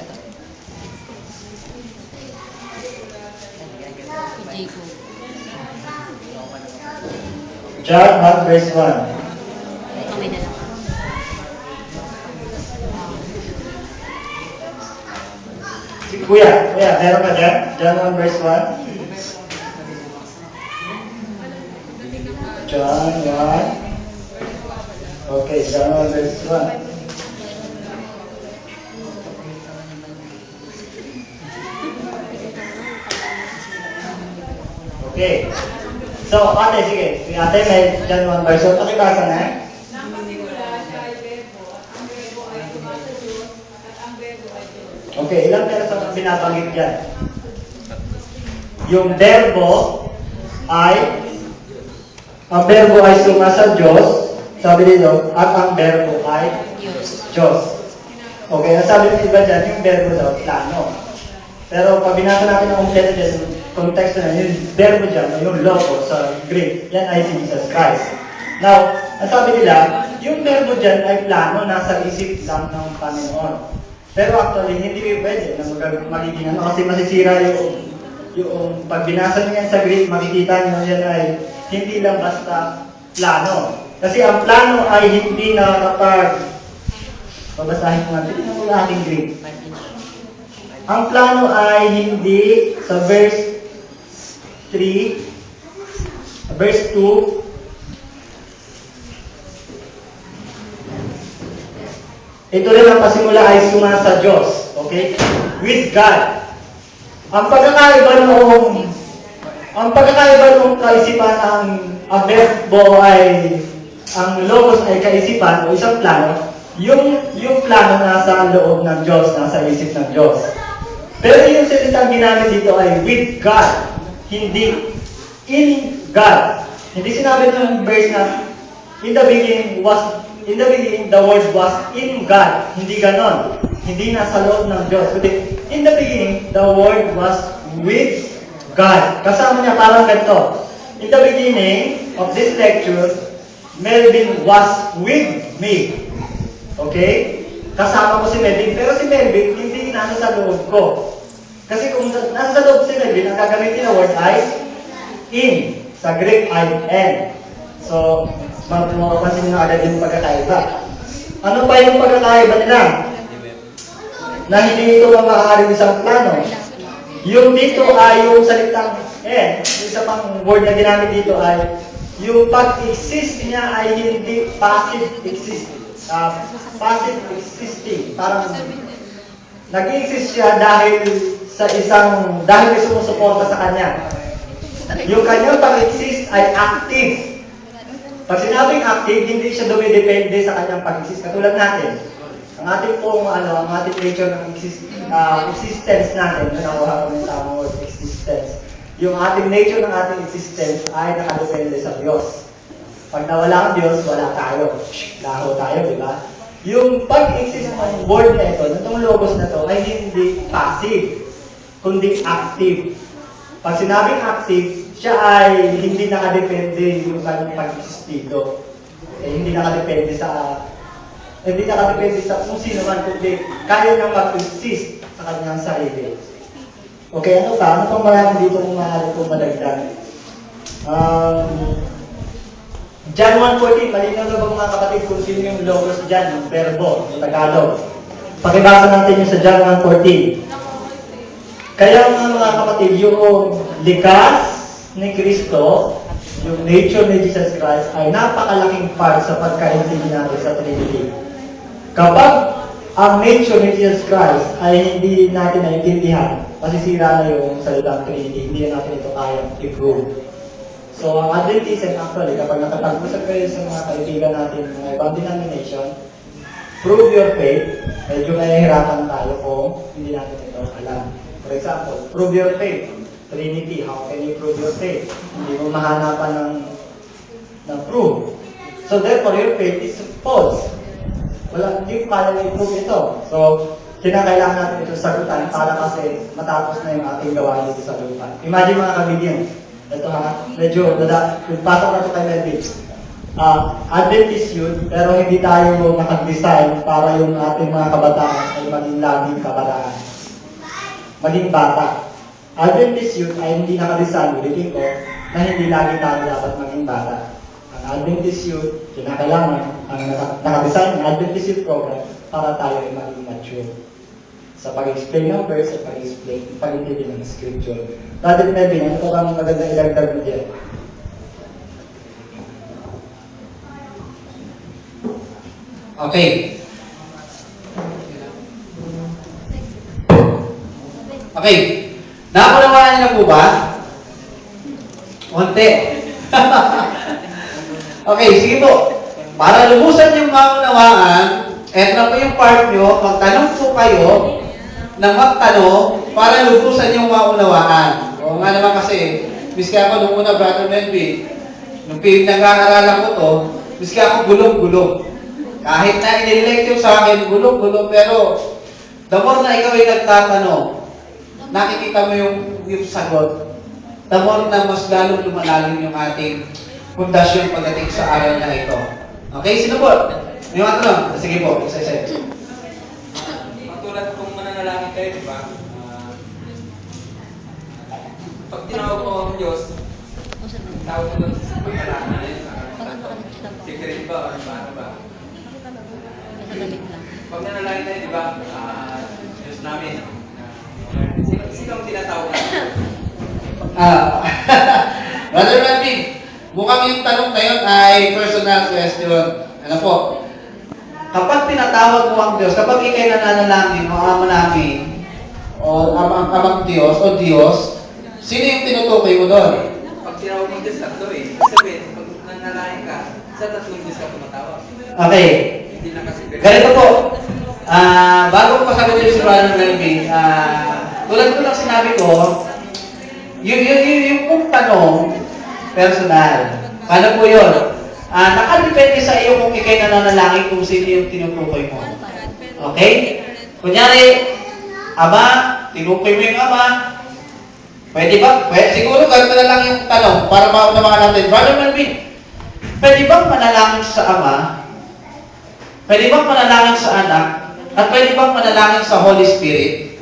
Jacob. John 1 verse 1. Kami na lang. Kuya, meron ka dyan? John 1 verse 1. John 1. Okay, John 1 verse 1. Okay. So, ate, sige. Si ate may John 1 verse 1. Pakibasa na. Okay, ilang terasa ang binabanggit dyan? Yung verbo ay sumasa Diyos, sabi dito, at ang verbo ay Diyos. Okay, ang sabi ng iba dyan, yung verbo daw, plano. Pero pag binasa natin ang kompleto dyan, yung context na yung verbo dyan, yung logos sa Greek, yan ay si Jesus Christ. Now, ang sabi nila, yung verbo dyan ay plano, nasa isip lang ng Panginoon. Pero actually, hindi pwede na magiging ano, kasi masisira yung pag binasa niyo yan sa Greek, makikita niyo yan ay hindi lang basta plano. Kasi ang plano ay hindi na kapag babasahin ko nga, tingnan mo yung ating Greek. Ang plano ay hindi sa verse 3, verse 2, ito rin ang pasimula ay suma sa Diyos. Okay? With God. Ang pagkakaiba ng kaisipan ang verbo ay, ang logos ay kaisipan o isang plano, yung plano nasa loob ng Diyos, nasa isip ng Diyos. Pero yung salitang ginamit dito ay with God, hindi in God. Hindi sinabi ng verse na in the beginning the word was in God. Hindi ganon. Hindi nasa loob ng Diyos. Kundi in the beginning the word was with God. Kasama niya parang ganito. In the beginning of this lecture, Melvin was with me. Okay? Kasama ko si Melvin, pero si Melvin hindi nasa sa loob ko. Kasi kung nasa sa loob si Melvin, ang gagamitin na word ay in. Sa Greek ay en. So, mapapansin nyo agad yung pagkakaiba. Ano pa yung pagkakaiba nila? Na hindi ito ang maaaring isang plano. Yung dito ay yung salitang en. Yung isa pang word na ginamit dito ay yung pag-exist niya ay hindi passive existing. Parang nag-exist siya dahil may sumusuporta sa kanya. Yung kanyang pag-exist ay active. Pag sinabing active, hindi siya dumidepende sa kanyang pag-exist. Katulad natin, ang ating nature ng existence natin, nakuha kami sa word existence. Yung ating nature ng ating existence ay nakadepende sa Diyos. Pag nawala ang Diyos, wala tayo. Laho tayo, di ba? Yung pag-exist ng word na ito, itong logos na ito, ay hindi passive, kundi active. Pag sinabing active, siya ay hindi nakadepende yung kanyang pag-exist dito. Hindi nakadepende sa kung sino man, kundi kaya niyang mag-exist sa kanyang sarili. Okay, ano pa? Ano pang marami dito kung maaari kong madagdag? John 1:14, malinaw na ba mga kapatid kung sino yung logos dyan, yung verbo, yung Tagalog? Pakibasa natin yung sa John 1:14. Kaya mga kapatid, yung likas ni Kristo, yung nature ni Jesus Christ, ay napakalaking part sa pagkaintindi natin sa Trinity. Kapag ang nature ni Jesus Christ ay hindi natin naintindihan, masisira na yung salitang Trinity, hindi natin ito kaya i-prove. So, ang Adventism actually, kapag nakatag-usap kayo sa mga kaibigan natin, mga ibang denomination, prove your faith, medyo nahihirapan tayo kung hindi natin ito alam. For example, prove your faith. Trinity, how can you prove your faith? Hindi mo mahanapan ng proof. So therefore, your faith is false. Hindi ko kaya i-prove ito. So, kinakailangan natin ito sagutan para kasi matapos na yung ating gawain dito sa lupa. Imagine mga kabigyan, ito medyo, pasok na ito kay Melvin. Adventist yun, pero hindi tayo nakag-design para yung ating mga kabataan ay maging laging kabataan. Maging bata. Adventist youth ay hindi nakadesign, ulitin ko, na hindi lagi tayo dapat maging bata. Ang Adventist youth, kinakailangan, ang nakadesign ng Adventist youth program para tayo ay maging mature. Sa pag-explain ng verse, sa pag-explain, pag-intindi ng scripture. Brother Melvin, ano po kang magandang ilagdag mo dyan? Okay. Okay. Nakunawaan niyo na po ba? Konti. Okay, sige po. Para lubusan yung maunawaan, eto na po yung part nyo, magtanong po kayo ng magtanong para lubusan yung maunawaan. O nga naman kasi, miski ako nung una, Brother Melvin, nung nag-aaralan ko to, miski ako gulong-gulong. Kahit na inilecture sa akin, gulo-gulo, pero the more na ikaw ay nagtatanong, nakikita mo yung sagot, the more na mas lalong lumalalim yung ating pundasyon pagdating sa aral na ito. Okay, sino po? May mga tanong? Sige po, isa-isa. Katulad kung mananalangin kayo, di ba? Pag tinawag ko ang Diyos, tawag ko doon sa pagkalangin. Secret ba? Or ano ba? Pag nanalangin tayo, di ba? Diyos namin. Sino ang tinatawag natin? Brother Melvin, mukhang yung tanong na yun ay personal question. Ano po? Kapag tinatawag mo ang Diyos, kapag ikay nananalangin o ama namin, o amang Diyos, o Diyos, sino yung tinutukoy mo doon? Pag tinawag mo Diyos, tatlo eh. Sabihin, pag nanalangin ka, sa tatlong Diyos ka tumatawag. Okay. Hindi na kasi Ganito po. Bago ko pasagutin si Brother Melvin, tulad ko lang sinabi ko, yung pong tanong, personal. Paano po yun? Nakadepende sa iyo kung ikay nananalangin kung sino yung tinutukoy mo. Okay? Kunyari, Ama, tinukoy mo yung Ama. Pwede ba? Siguro ganito na lang yung tanong para maunawakan natin. Brother Melvin, pwede bang manalangin sa Ama? Pwede bang manalangin sa Anak? At pwede bang manalangin sa Holy Spirit?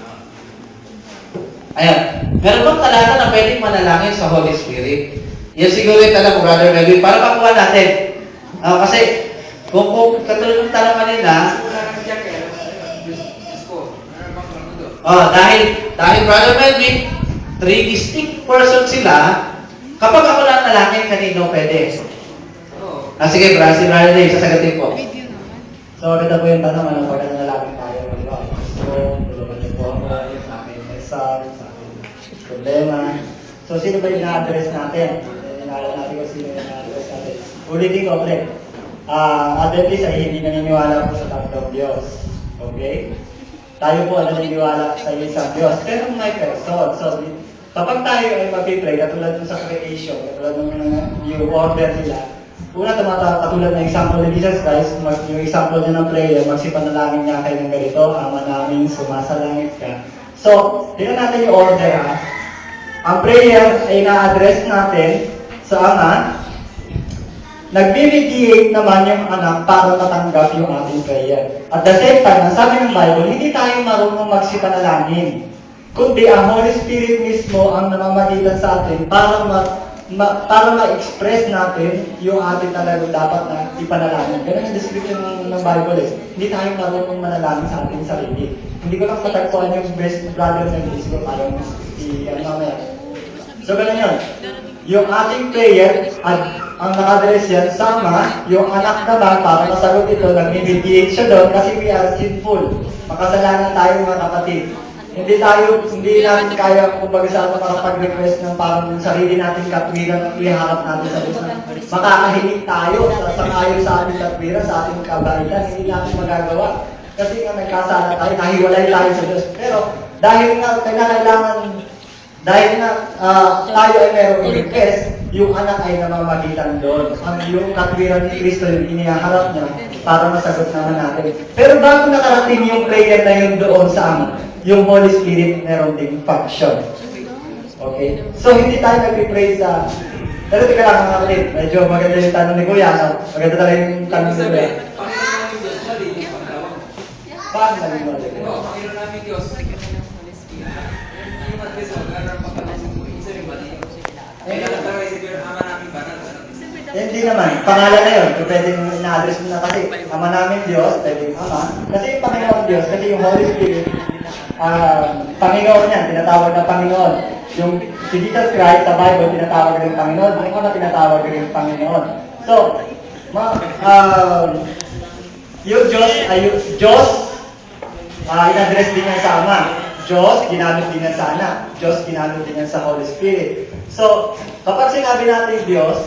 Ayan. Meron bang talata na pwedeng manalangin sa Holy Spirit? Yan siguro yung tanong mo, Brother Melvin, para makuha natin. Kasi, kung katulad ng tanong kanina, dahil Brother Melvin, 3 distinct persons sila, kapag ako lang nalangin, kanino pwede? Sige, si Brother Dave, sasagutin po. So, ganda po yung tanong, ano, pag nanalangin tayo, di ba? So, tulungan niyo po ako, sa aking exam, sa aking problema. So, sino ba yung na-address natin? Inaalam natin kung sino yung na-address natin. Ulitin ko, pre. Adventist ay hindi naniniwala po sa tatlong Diyos. Okay? Tayo po ang naniniwala sa isang Diyos. Pero may person. So, kapag tayo ay mag-pray, katulad sa creation, katulad ng yung order nila, una, katulad ng example ni Jesus Christ, yung example niya ng prayer, magsipanalangin niya kayo ng ganito, Ama namin, sumasalangit ka. So, tingnan natin yung order ha. Ang prayer ay na-address natin sa Ama, nag-mediate naman yung Anak para matanggap yung ating prayer. At the same time, ang sabi ng Bible, hindi tayo marunong magsipanalangin, kundi ang Holy Spirit mismo ang namamagitan sa atin para ma-express natin yung ating talagang dapat na ipanalangin. Ganun yung description ng Bible eh. Hindi tayo marunong manalangin sa ating sarili. Hindi ko lang patagpuan yung best brother na hindi siguro parang mamaya. So ganun yun. Yung ating prayer, at ang naka-address yan, sama, yung Anak naman, para masagot ito, nag-mediate siya doon kasi we are sinful. Makasalanan tayo mga kapatid. Hindi natin kaya kumbaga sa makapag-request ng parang yung sarili natin katwiran at iharap natin sa Diyos na makakahinig tayo sa ayon sa ating katwiran, sa ating kabaitan, hindi natin magagawa. Kasi nga nagkasala tayo, nahiwalay tayo sa Diyos. Pero dahil nga tayo ay merong request, yung Anak ay namamagitan doon. Yung katwiran ni Kristo yung iniharap niya para masagot naman natin. Pero bago nakarating yung prayer na yun doon sa Ama, yung Holy Spirit meron ding function. Okay? So, hindi tayo nag-pray sa... Pero tika lang mga kapatid, medyo maganda yung tanong ni Kuya. Maganda talaga yung tanong ni Kuya. Paano naging mali? Panginoon namin Diyos. Yung address mo, gano'n ang pagkakasang mo. Isa rin mali. Kailangan tayo siguro Ama namin banal. Hindi naman. Pangalan na yun. Kung pwedeng ina-address mo na kasi Ama namin Diyos, pwedeng Ama. Kasi yung Panginoon Diyos, kasi yung Holy Spirit, Panginoon yan, tinatawag na Panginoon. Yung si Jesus Christ sa Bible, tinatawag rin Panginoon. Ang na tinatawag rin Panginoon. So, yung Diyos ay yung Diyos, in-address din yan sa Ama. Diyos, ginamit din yan sa Anak. Diyos, ginamit din yan sa Holy Spirit. So, kapag sinabi natin Diyos,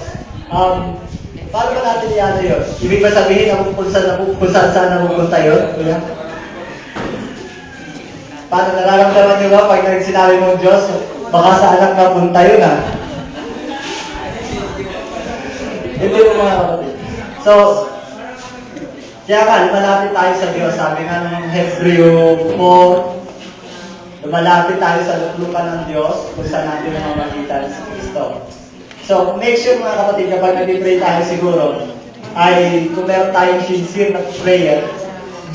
paano ba natin i-ano yun? Ibig ba sabihin na kung saan napupunta yun? Kuya? Paano nararamdaman nyo ba pag sinabi mong Diyos, baka sa Anak napunta yun ha? Hindi mo mga kapatid. So, Kaya nga, lumalapit tayo sa Diyos. Sabi nga ng Hebreo 4, lumalapit tayo sa luklukan ng Diyos kung saan natin namamagitan si Kristo. So, make sure mga kapatid, kapag nag-pray tayo siguro, ay kung meron tayong sincere na prayer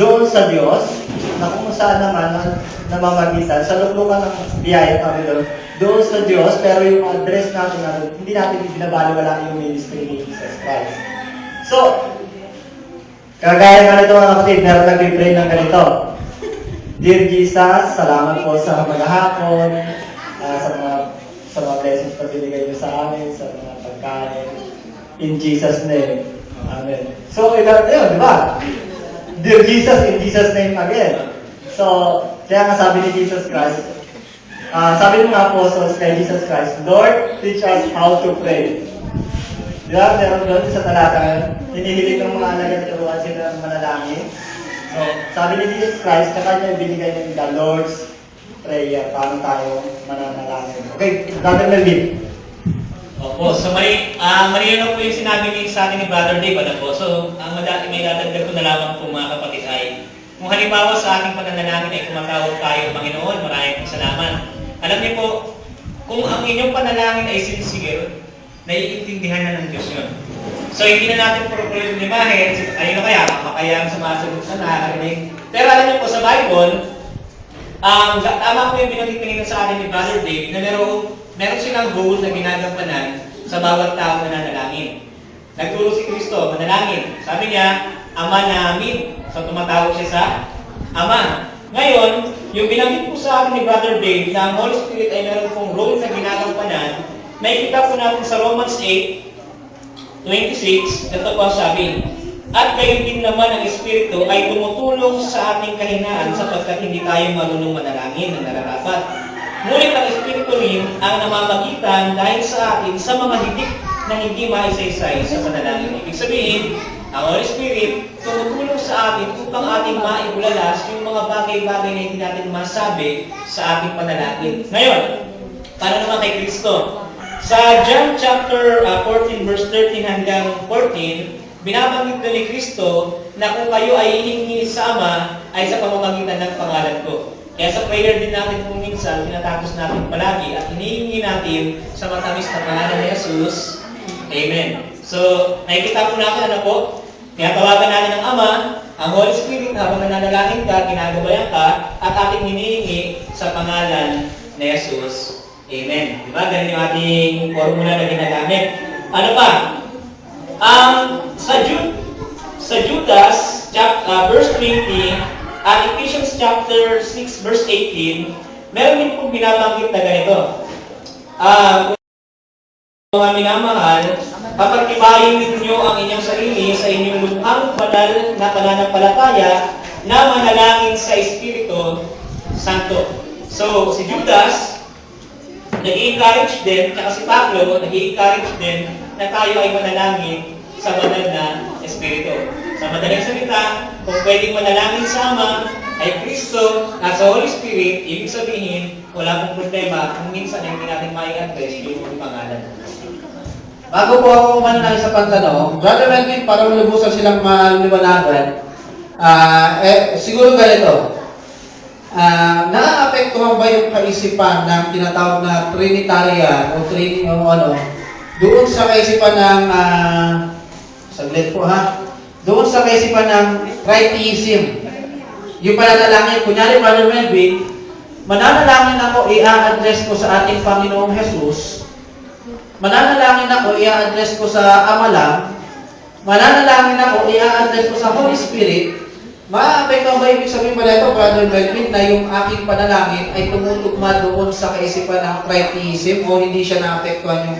doon sa Diyos, na kung saan naman namamagitan sa luklukan ng biyaya Panginoon, doon sa Diyos, pero yung address natin na hindi natin binabaliwala yung ministry ni Jesus Christ. So, kagaya nga nito mga kapatid, meron nag-pray ng ganito. Dear Jesus, salamat po sa maghapon, sa mga blessings na binigay niyo sa amin, sa mga pagkain. In Jesus' name. Amen. So, ito yun, di ba? Dear Jesus, in Jesus' name again. So, kaya nga sabi ni Jesus Christ, sabi ng mga apostles kay Jesus Christ, Lord, teach us how to pray. Di ba? Meron doon sa talata, hinihiling ng mga alagad at turuan sila ng manalangin. So, sabi ni Jesus Christ, sa kanya binigay ng the Lord's Prayer. Paano tayo mananalangin? Okay, Brother Melvin. Opo, so malinaw po yung sinabi sa akin ni Brother Dave, ano po. So, ang may dadagdag ko na lamang po mga kapatid ay, kung halimbawa sa ating pananalangin ay kumatawag tayo, Panginoon, maraming pong salamat. Alam niyo po, kung ang inyong panalangin ay sincere, naiintindihan na ng Diyos yun. So, hindi na natin puro-puro yung limahin, ayun na kaya ang sumasagot na nakakarinig. Pero alam niyo po, sa Bible, tama po yung binanggit kanina sa atin ni Brother Dave, na meron silang goal na ginagampanan sa bawat tao na nanalangin. Nagturo si Kristo, manalangin. Sabi niya, Ama namin. So, tumatawag siya sa Ama. Ngayon, yung binanggit po sa atin ni Brother Dave na ang Holy Spirit ay meron pong role na ginagampanan, may kita po natin sa Romans 8:26, ito po ang sabi, at gayon din naman ang Espiritu ay tumutulong sa ating kahinaan sapagkat hindi tayo marunong manalangin na nararapat. Ngunit ang Espiritu rin ang namamagitan dahil sa atin sa mga hidik na hindi maisa-isay sa panalangin. Ibig sabihin, ang Holy Spirit tumutulong sa atin upang ating maibulalas yung mga bagay-bagay na hindi natin masabi sa ating panalangin. Ngayon, paano naman kay Kristo? Sa John chapter 14 verse 13 hanggang 14, binabanggit na ni Kristo na kung kayo ay hihingi sa Ama ay sa pamamagitan ng pangalan ko. Kaya sa prayer din natin kung minsan, tinatapos natin palagi at hinihingi natin sa matamis na pangalan ni Jesus. Amen. So, nakikita po natin ano po, tinatawagan natin ang Ama, ang Holy Spirit habang nananalangin ka, ginagabayan ka, at ating hinihingi sa pangalan ni Jesus. Amen. Diba? Ganun yung ating formula na ginagamit. Ano pa? Sa Judas, verse 20, at Ephesians chapter 6, verse 18, meron din pong binabanggit na ganito. Mga minamahal, papagtibayin ninyo ang inyong sarili sa inyong lukhang banal na pananampalataya na manalangin sa Espiritu Santo. So, si Judas, nag-i-encourage din, tsaka si Pablo, nag-i-encourage din na tayo ay manalangin sa banal na Espiritu. Sa madaling salita, kung pwedeng manalangin sa Ama, ay Kristo at sa Holy Spirit, ibig sabihin, wala pong problema kung minsan ay hindi natin mai-address yung pangalan. Bago po ako manalangin sa pagtanong, Brother Melvin, para malubusan silang maliwanagan, siguro ganito, naaapektuhan ba yung kaisipan ng tinatawag na Trinitarian o doon sa kaisipan ng, saglit po ha, doon sa kaisipan ng Tritheism. Yung pananalangin, kunyari Brother Melvin, mananalangin ako, i-address ko sa ating Panginoong Jesus, mananalangin ako, i-address ko sa Ama lang, mananalangin ako, i-address ko sa Holy Spirit, maapektuhan ba ibig sabihin pala ito, Brother Melvin, na yung aking panalangin ay tumutugma doon sa kaisipan ng Tritheism o hindi siya naapektuhan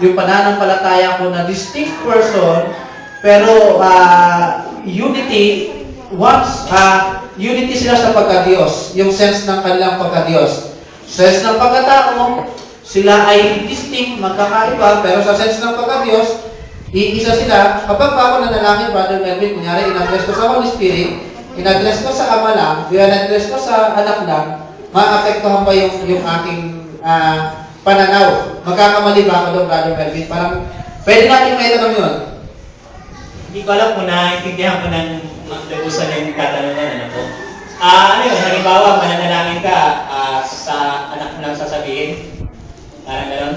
yung pananampalataya ko na distinct person, pero unity sila sa pagka-Diyos, yung sense ng kanilang pagka-Diyos. Sense ng pagkatao, sila ay distinct, magkakaiba, pero sa sense ng pagka-Diyos, iisa sila. Kapag pa ako nanalangin, Brother Melvin, kunyari, in-address ko sa Holy Spirit, in-address ko sa Ama lang, in-address ko sa Anak lang, maapektuhan pa yung aking pananaw. Magkakamali ba ako doon, Brother Melvin? Parang, pwede natin may tanong yun. Hindi ko alam kung naintindihan ko ng magdagusan yung katanungan, ano po. Ano yun, halimbawa, mananalangin ka sa anak mo lang sasabihin. Parang gano'n.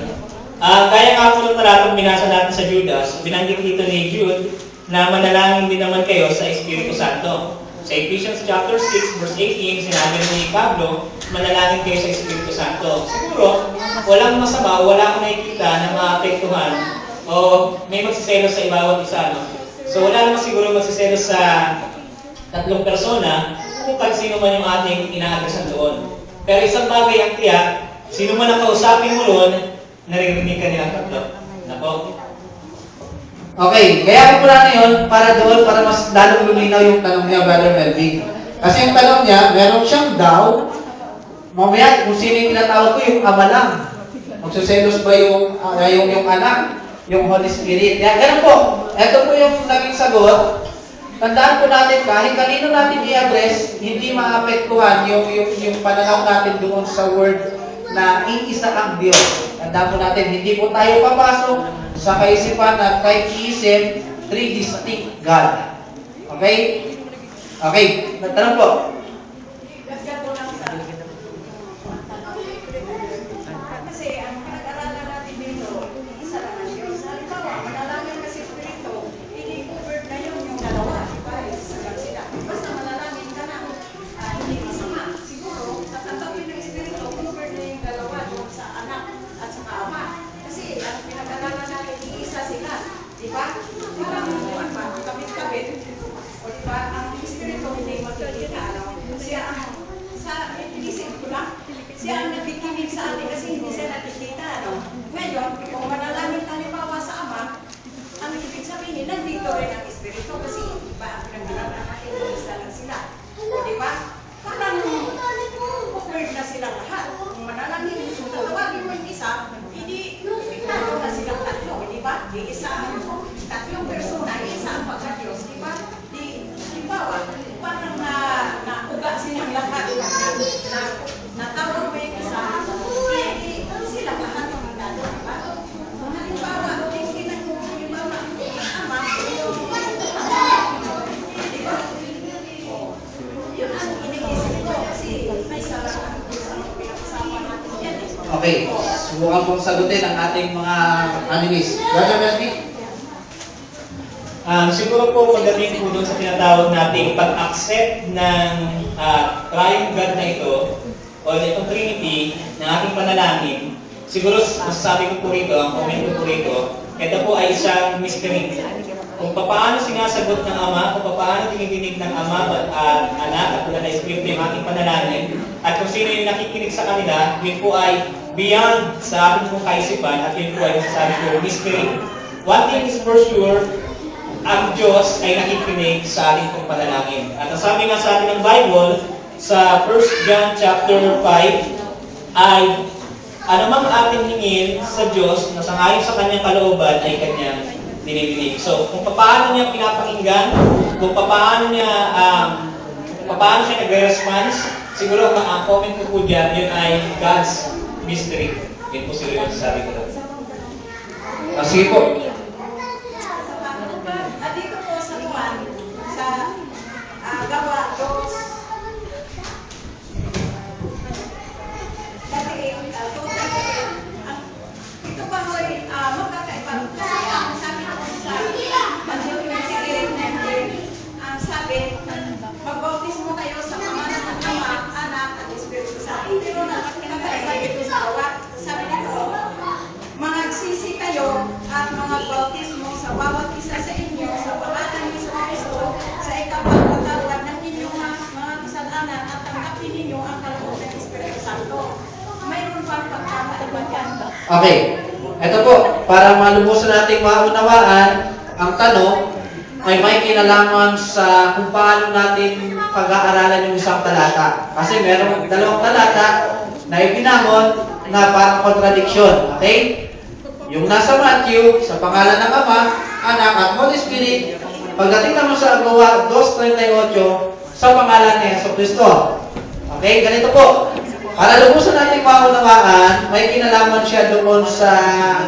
Kaya nga po nung talatang binasa natin sa Judas, binanggit dito ni Jude na manalangin din naman kayo sa Espiritu Santo. Sa Ephesians chapter 6, verse 18, sinabi ni Pablo, manalangin kayo sa Espiritu Santo. Siguro, walang masama, wala akong nakikita na maapektuhan o may magsiselos sa ibawat isa. No? So wala naman siguro magsiselos sa tatlong persona kung sino man yung ating inaagasan doon. Pero isang bagay ang tiyak, sino man ang kausapin mo doon, naririnig ka nilang tatlo. Nako. Okay, kaya ko pala na yun para doon, para mas lalong luminaw yung tanong niya, Brother Melvin. Kasi yung tanong niya, meron siyang daw, mamaya kung sino yung tinatawag ko, yung ama lang. Magsuselos ba yung anak, yung Holy Spirit. Yan, ganun po. Ito po yung naging sagot. Tandaan po natin, kahit kanino natin i-address, hindi maapektuhan yung pananaw natin doon sa word na iisa ang Diyos. Tandaan po natin, hindi po tayo papasok sa kaisipan na kahit iisip, three distinct God. Okay? Okay, tanong po. Kasi ang pinag-aralan natin dito, isa lang ang Diyos. Halimbawa, manalangin ka sa Espiritu, i-covered na yung dalawa. Sagat sila. Basta manalangin ka na, hindi masama. Siguro, tatanggapin ng Espiritu, covered na yung dalawa doon sa anak at sa ama. Kasi ang pinag-aralan natin, iisa sila. Di ba? Parang kabit-kabit. O di ba, ang Espiritu hindi makikita. Siya ang, sa inisip ko lang, siya ang nakikinig sa atin kasi hindi siya nakikita. Ngayon, kung manalangin halimbawa sa Ama, ang ibig sabihin, nandito rin ang Espiritu kasi iba ang pinag-aralan natin, isa lang sila. O di ba? Parang covered na silang lahat. Kung manalangin, kung tatawagin mo yung isa, hindi ikaw na silang tatlo, di ba? Di isa ang tatlong persona, isa ang pagka-Diyos, di ba? Di, halimbawa, parang nauga silang lahat, natawag mo yung isa, silang lahat ang magdalo, di ba? Halimbawa, yung halimbawa, Ama, di ba? Yun ang iniisip ko kasi may sarang ang pinag-usapan natin yan. Okay, subukan pong sagutin ang ating mga animist. Brother Melvin? Siguro po pagdating po doon sa tinatawag nating pag-accept ng triune God na ito o itong Trinity ng ating panalangin, siguro masasabi ko po rito, ang comment ko po rito, ito po ay isang mystery. Kung paano sinasagot ng Ama, kung paano tinidinig ng Ama at Anak at Pula na Espiritu yung ating panalangin, at kung sino yung nakikinig sa kanila, yun po ay beyond sa ating pong kaisipan at yun po ay masasabi ko, mystery. One thing is for sure, ang Diyos ay nakikinig sa ating pong panalangin. At ang sabi nga sa atin ng Bible, sa 1 John chapter 5, ay anumang ating hingin sa Diyos na sangayon sa kanyang kalooban ay kanyang dinidinig. So, kung paano niya pinapakinggan, kung paano siya nagre-response, siguro ang comment ko po dyan, yun ay God's mystery. Yun po siguro yung sabi ko lang. Sige po. Dito po sa Juan, sa Gawa 2, ito pa ho'y magkakaiba. Kasi ang sabi ko sa Matthew 28:19, ang sabi, magbautismo kayo sa pangalan ng Ama, Anak, at Espiritu Santo. Pero nakakaiba ito sa Gawa. Sabi nito, magsisi kayo at mga bautismo sa bawat isa sa inyo sa pangalan ni Kristo sa ikapagpatawad ng inyong mga kasalanan at tanggapin ninyo ang kaloob ng Espiritu Santo. Mayroon pang pagkakaiba yan. Okay. Ito po, para malubusan nating maunawaan, ang tanong ay may kinalaman sa kung paano natin pag-aaralan yung isang talata. Kasi merong dalawang talata na ipinamon na parang contradiction. Okay? Yung nasa Matthew, sa pangalan ng Ama, Anak, at Holy Spirit, pagdating naman sa Gawa 2:38, sa pangalan ni Jesucristo. Okay? Ganito po. Para lubusan natin maunawaan, may kinalaman siya doon sa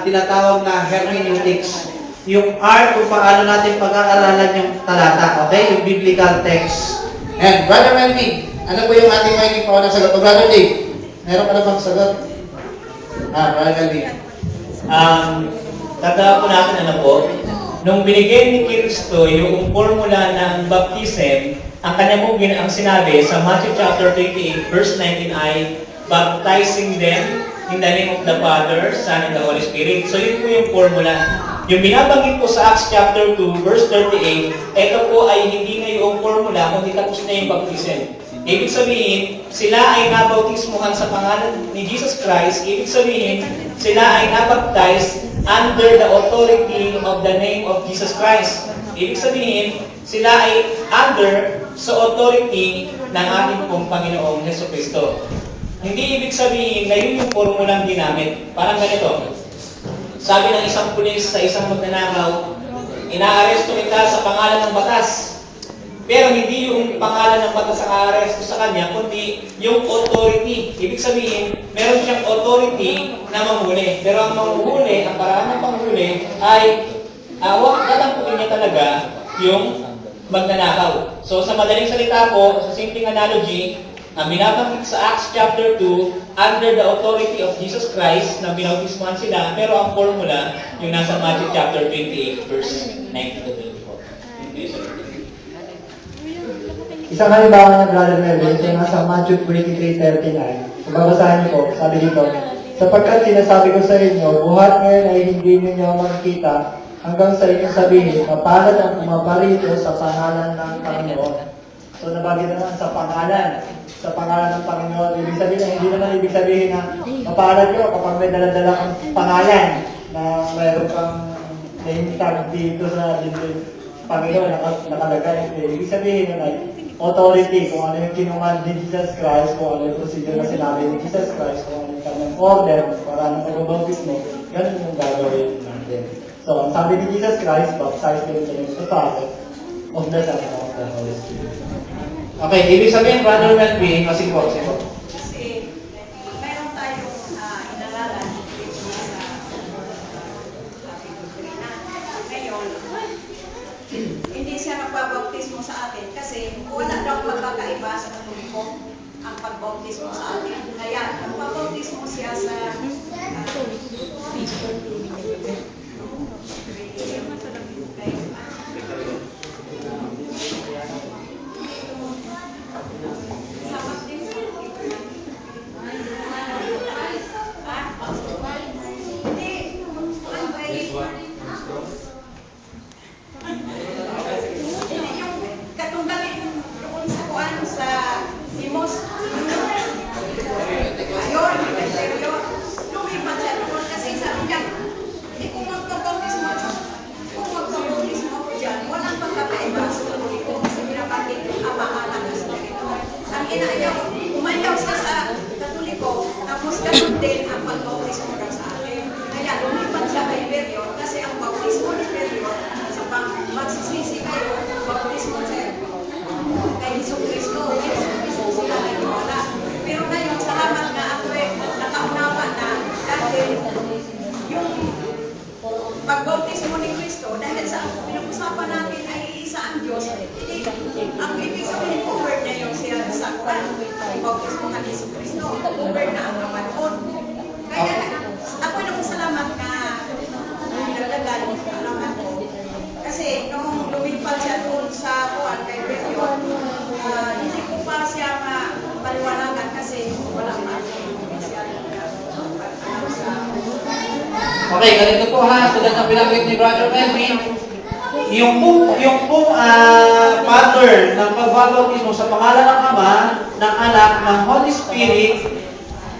tinatawag na hermeneutics. yung art kung paano natin pag-aaralan yung talata, okay? Yung biblical text. And Brother Melvin, ano po yung ating making po ng sagot? O Brother Dave, meron ka na bang sagot? Brother Melvin. Tanda po natin ano po, nung binigay ni Kristo yung formula ng baptism, ang kanya po ang sinabi sa Matthew chapter 28 verse 19 ay baptizing them in the name of the Father, Son, and the Holy Spirit. So yun po yung formula. Yung binabanggit po sa Acts chapter 2 verse 38, ito po ay hindi na yung formula, kundi tapos na yung baptism. Ibig sabihin, sila ay nabautismuhan sa pangalan ni Jesus Christ. Ibig sabihin, sila ay nabaptize under the authority of the name of Jesus Christ. Ibig sabihin, sila ay under sa authority ng ating pong Panginoong Jesucristo. Hindi ibig sabihin na yun yung formulang ginamit. Parang ganito. Sabi ng isang pulis sa isang magnanakaw, inaaresto kita sa pangalan ng batas. Pero hindi yung pangalan ng batas ang aaresto sa kanya, kundi yung authority. Ibig sabihin, meron siyang authority na manghuli. Pero ang manghuli, ang paraan ng panghuli ay tatampukin niya talaga yung magnanakaw. So sa madaling salita po, sa simpleng analogy, ang binabanggit sa Acts chapter 2, under the authority of Jesus Christ, na binautismuhan sila, pero ang formula, yung nasa Matthew chapter 28, verse 19 to 24. Isang halimbawa ng Brother Melvin, yung nasa Matthew 23:39. Kung babasahin niyo po, sabi dito, sapagkat sinasabi ko sa inyo, buhat ngayon ay hindi ninyo makikita hanggang sa inyong sabihin, mapalad ang pumaparito sa pangalan ng Panginoon. So nabagay naman sa pangalan ng Panginoon. Ibig sabihin, hindi naman ibig sabihin na mapalad nyo kapag may dala-dala kang pangalan na mayroon kang name tag dito sa Panginoon nakalagay. Ibig sabihin yun ay authority, kung ano yung kinuman ni Jesus Christ, kung ano yung procedure na sinabi ni Jesus Christ, kung ano yung kanyang order para ng pagbabautismo, ganun yung gagawin natin. So, ang sabi ni Jesus Christ, baptize them in the name of the Father, of the Son, and of the Holy Spirit. Okay, ibig sabihin, Brother Melvin, kasi po. Kasi meron tayong inalalan dito sa ating doktrina. Ngayon, hindi siya nagbabautismo sa atin kasi wala daw magkakaiba sa Katoliko ang pagbautismo sa atin. Kaya, nagbabautismo siya sa umayaw siya sa Katoliko, tapos ganun din ang pagbautismo ng sa atin. Kaya lumipat siya kay Period kasi ang bautismo ni Period sa magsisisi kayo, bautismo siya kay Jesucristo. Jesucristo sila naniwala. Pero ngayon, salamat na ako nakaunawa na dahil yung pagbautismo ni Kristo, dahil sa pinag-usapan natin ay isa ang Diyos, ang ibig sabihin, covered na yung siya sa Quran. Ang bautismo ng Jesucristo, covered na ang kapanahon. Kaya ako nagpasalamat na nilalagan ang alaman ko. Kasi nung lumipad siya doon sa Quran kay Period, hindi ko pa siya mapaliwanagan kasi wala pa siya Okay, ganito po ha, tulad ng pinanggit ni Brother Melvin, yung pong pattern ng pagbabautismo sa pangalan ng Ama, ng Anak, ng Holy Spirit,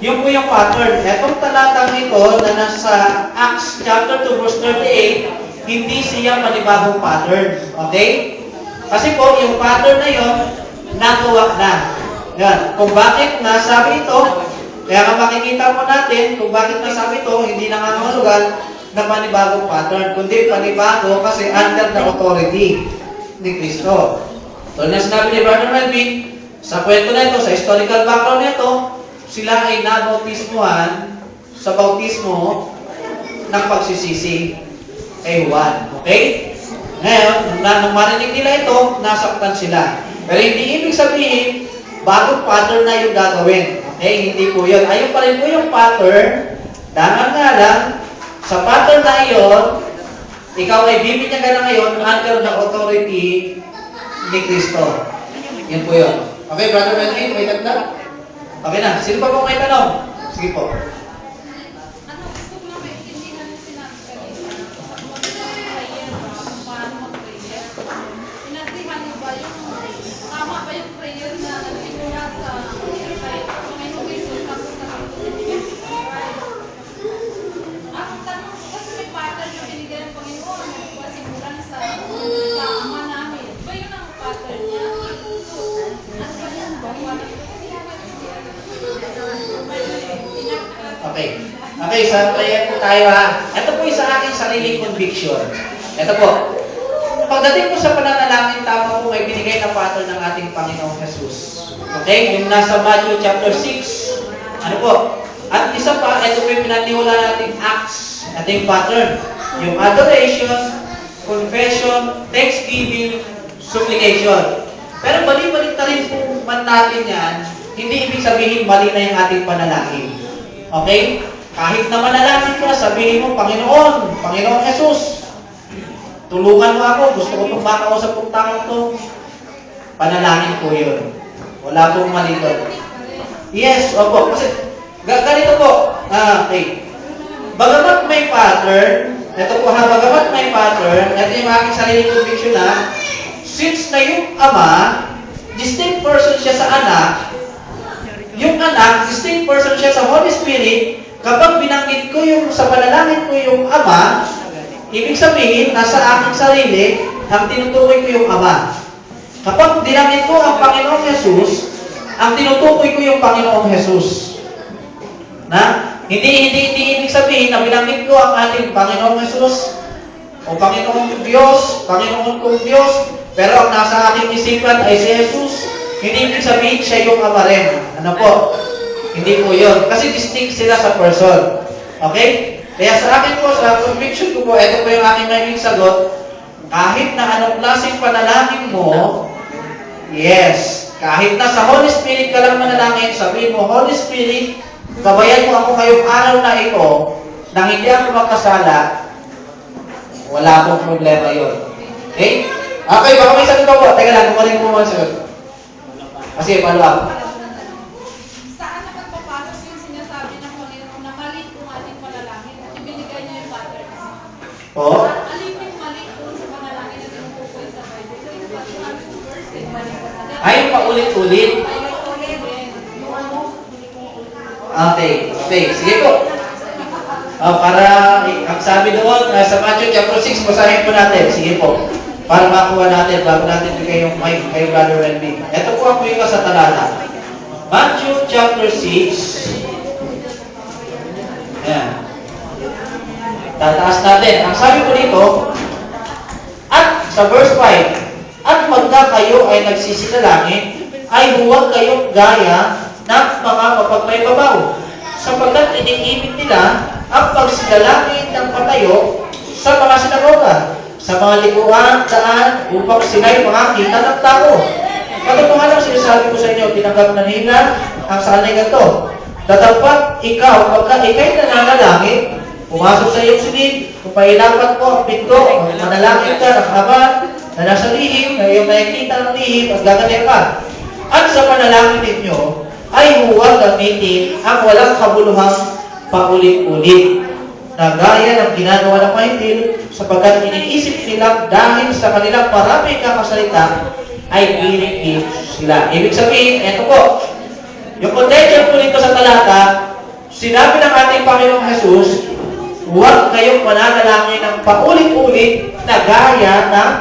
yung po yung pattern. Etong talatang ito na nasa Acts chapter 2 verse 38, hindi siya panibagong pattern. Okay? Kasi po, yung pattern na yon nagawa na. Yan. Kung bakit nasabi ito, kaya nga makikita po natin kung bakit nasabi ito, hindi nangangahulugan na panibagong pattern, kundi panibago kasi under the authority ni Kristo. So, na sinabi ni Brother Melvin, sa kwento na ito, sa historical background nito, sila ay nabautismuhan sa bautismo ng pagsisisi. kay Juan. Okay? Ngayon, nung marinig nila ito, nasaktan sila. Pero hindi ibig sabihin, bagong pattern na yung gagawin. Okay? Hindi po yun. Ayun pa rin po yung pattern. Dangan nga lang, sa pattern na iyon, ikaw ay bibigyan ka na ngayon under the authority ni Kristo. Yan po yun. Okay, Brother Melvin, may dagdag? Okay na. Sino pa po may tanong? Sige po. Ano, gusto ko lang maintindihan yung sinabi kanina. Mag-prayer, paano mag-prayer? Inatihan niyo ba yung, tama ba yung prayer na nagsimula sa kay Panginoong Jesus tapos na ang tanong ko kasi may pattern na binigay ng Panginoon simulan sa ama namin. Ba yun ang pattern niya? So, ano ba yan? Okay. Okay, sa prayer po tayo ha. Ito po yung sa aking sariling conviction. Ito po. Pagdating po sa pananalangin, tama po may binigay na pattern ng ating Panginoong Jesus. Okay? Yung nasa Matthew chapter 6. Ano po? At isa pa, ito po yung pinaniwala nating acts. Ating pattern. Yung adoration, confession, thanksgiving, supplication. Pero balik-balik na rin po man natin yan, hindi ibig sabihin mali na yung ating panalangin. Okay? Kahit na manalangin ka, sabihin mo, Panginoon Jesus, tulungan mo ako, gusto ko itong makausap kong tao ito. Panalangin po yun. Wala pong mali doon. Yes, opo. Kasi, ganito po. Okay. Bagamat may pattern, ito po ha, bagamat may pattern, ito yung aking sariling conviction na, since na yung Ama, distinct person siya sa anak, yung anak, distinct person siya sa Holy Spirit, kapag binanggit ko yung sa panalangin ko yung Ama, ibig sabihin, nasa aking sarili, ang tinutukoy ko yung Ama. Kapag dinanggit ko ang Panginoong Jesus, ang tinutukoy ko yung Panginoong Jesus. Na? Hindi ibig sabihin na binanggit ko ang ating Panginoong Jesus o Panginoong Diyos, Panginoon kong Diyos, pero ang nasa aking isipan ay si Jesus. Hindi ibig sabihin siya yung Ama rin. Ano po? Hindi po yun. Kasi distinct sila sa person. Okay? Kaya sa akin po, sa conviction ko po, ito po yung aking magiging sagot. Kahit na anong klaseng panalangin mo, yes. Kahit na sa Holy Spirit ka lang manalangin, sabihin mo, Holy Spirit, gabayan mo ako ngayong araw na ito, nang hindi ako magkasala, wala akong problema yun. Okay? Okay, baka may sagot po. Teka lang, kumaling mo mga sagot. Kasi, follow up. Saan naman papasok yung sinasabi ng Panginoon na mali kung ating panalangin at ibinigay niya yung pattern? Po? Alin yung mali kung sa panalangin na tinutukoy sa Bible? So, yung pag-sabi ng verse, mali ko na. Ay, paulit-ulit. Okay. Okay. Sige po. Para, ang sabi doon, sa Matthew chapter 6, basahin po natin. Sige po. Para makuha natin, bago natin bigay yung mic kay Brother Wendy. Ito po ang mga sa talata. Matthew chapter 6. Ayan. Tataas natin. Ang sabi po dito, at sa verse 5, at pagka kayo ay nagsisinalangin, ay huwag kayong gaya ng mga mapagmaybabaw, sapagkat iniibig nila ang pagsinalangin ng patayo sa mga sinagoga, sa mga likuan, daan, upang sila'y makakita ng tao. Katotohanan ang sinasabi ko sa inyo, tinanggap na nila ang sanay ganito. Tatapat ikaw, pagka ikay nananalangin, pumasok sa iyong silid, kung pahilapat mo ang pinto, manalangin ka ng haban, na nasa lihim, na iyong nakikita ng lihim, at gagaling ka. At sa panalangin ninyo, ay huwag gamitin ang walang kabuluhang paulit-ulit na gaya ng ginagawa ng mahimil, sapagkat iniisip nila dahil sa kanilang maraming kakasalita ay biringin sila. Ibig sabihin, eto po, yung contention po dito sa talata, sinabi ng ating Panginoong Jesus, huwag kayong mananalangin ng paulit-ulit na gaya ng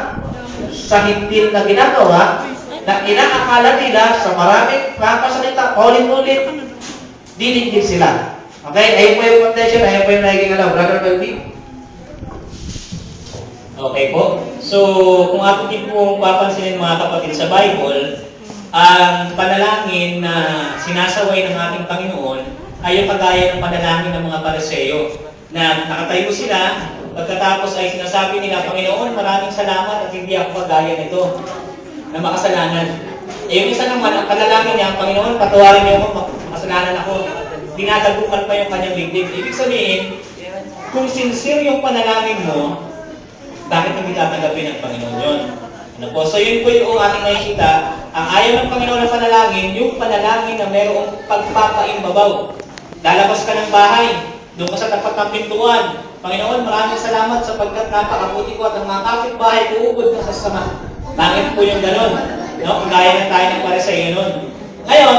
sa hintil na ginagawa na inaakala nila sa maraming kakasalita, paulit-ulit, dinindig sila. Okay? Ayun po yung contention, ayun po yung nagiging Brother Melvin. Okay po. So, kung atin din po papansinin mga kapatid sa Bible, ang panalangin na sinasaway ng ating Panginoon ay yung kagaya ng panalangin ng mga Pariseo na nakatayo sila, Pagkatapos ay sinasabi nila, Panginoon, maraming salamat at hindi ako kagaya nito na makasalanan. Yung isa naman, ang panalangin niya, Panginoon, patawarin niyo ako, makasalanan ako. Dinadagukan pa yung kanyang ligdig. Ibig sabihin, kung sincere yung panalangin mo, bakit hindi tatanggapin ng Panginoon yun? Ano po? So yun po yung ating nakikita. Ang ayaw ng Panginoon na panalangin, yung panalangin na mayroong pagpapaimbabaw. Lalabas ka ng bahay, doon ka sa tapat ng pintuan. Panginoon, maraming salamat sapagkat napakabuti ko at ang mga kapitbahay uubod na sa sama. Bakit po yung gano'n? No? Kung gaya na tayo ng Pariseo nun. Ngayon,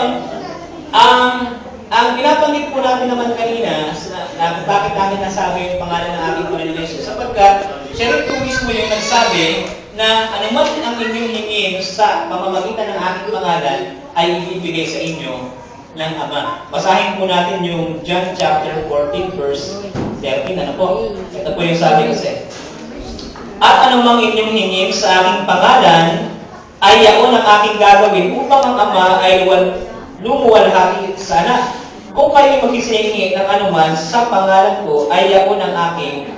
ang binabanggit po natin naman kanina, na bakit namin nasabi yung pangalan ng ating Panginoon Jesus, sapagkat siya rin po mismo yung nagsabi na anuman ang inyong hingin sa pamamagitan ng aking pangalan ay ibibigay sa inyo ng Ama. Basahin po natin yung John chapter 14 verse 13. Ano po? Ito po yung sabi kasi. At anumang inyong hingin sa aking pangalan ay yaon ang aking gagawin upang ang Ama ay lumuwalhati sa Anak. Kung kayo magsisingi ng anuman sa pangalan ko ay yaon ang aking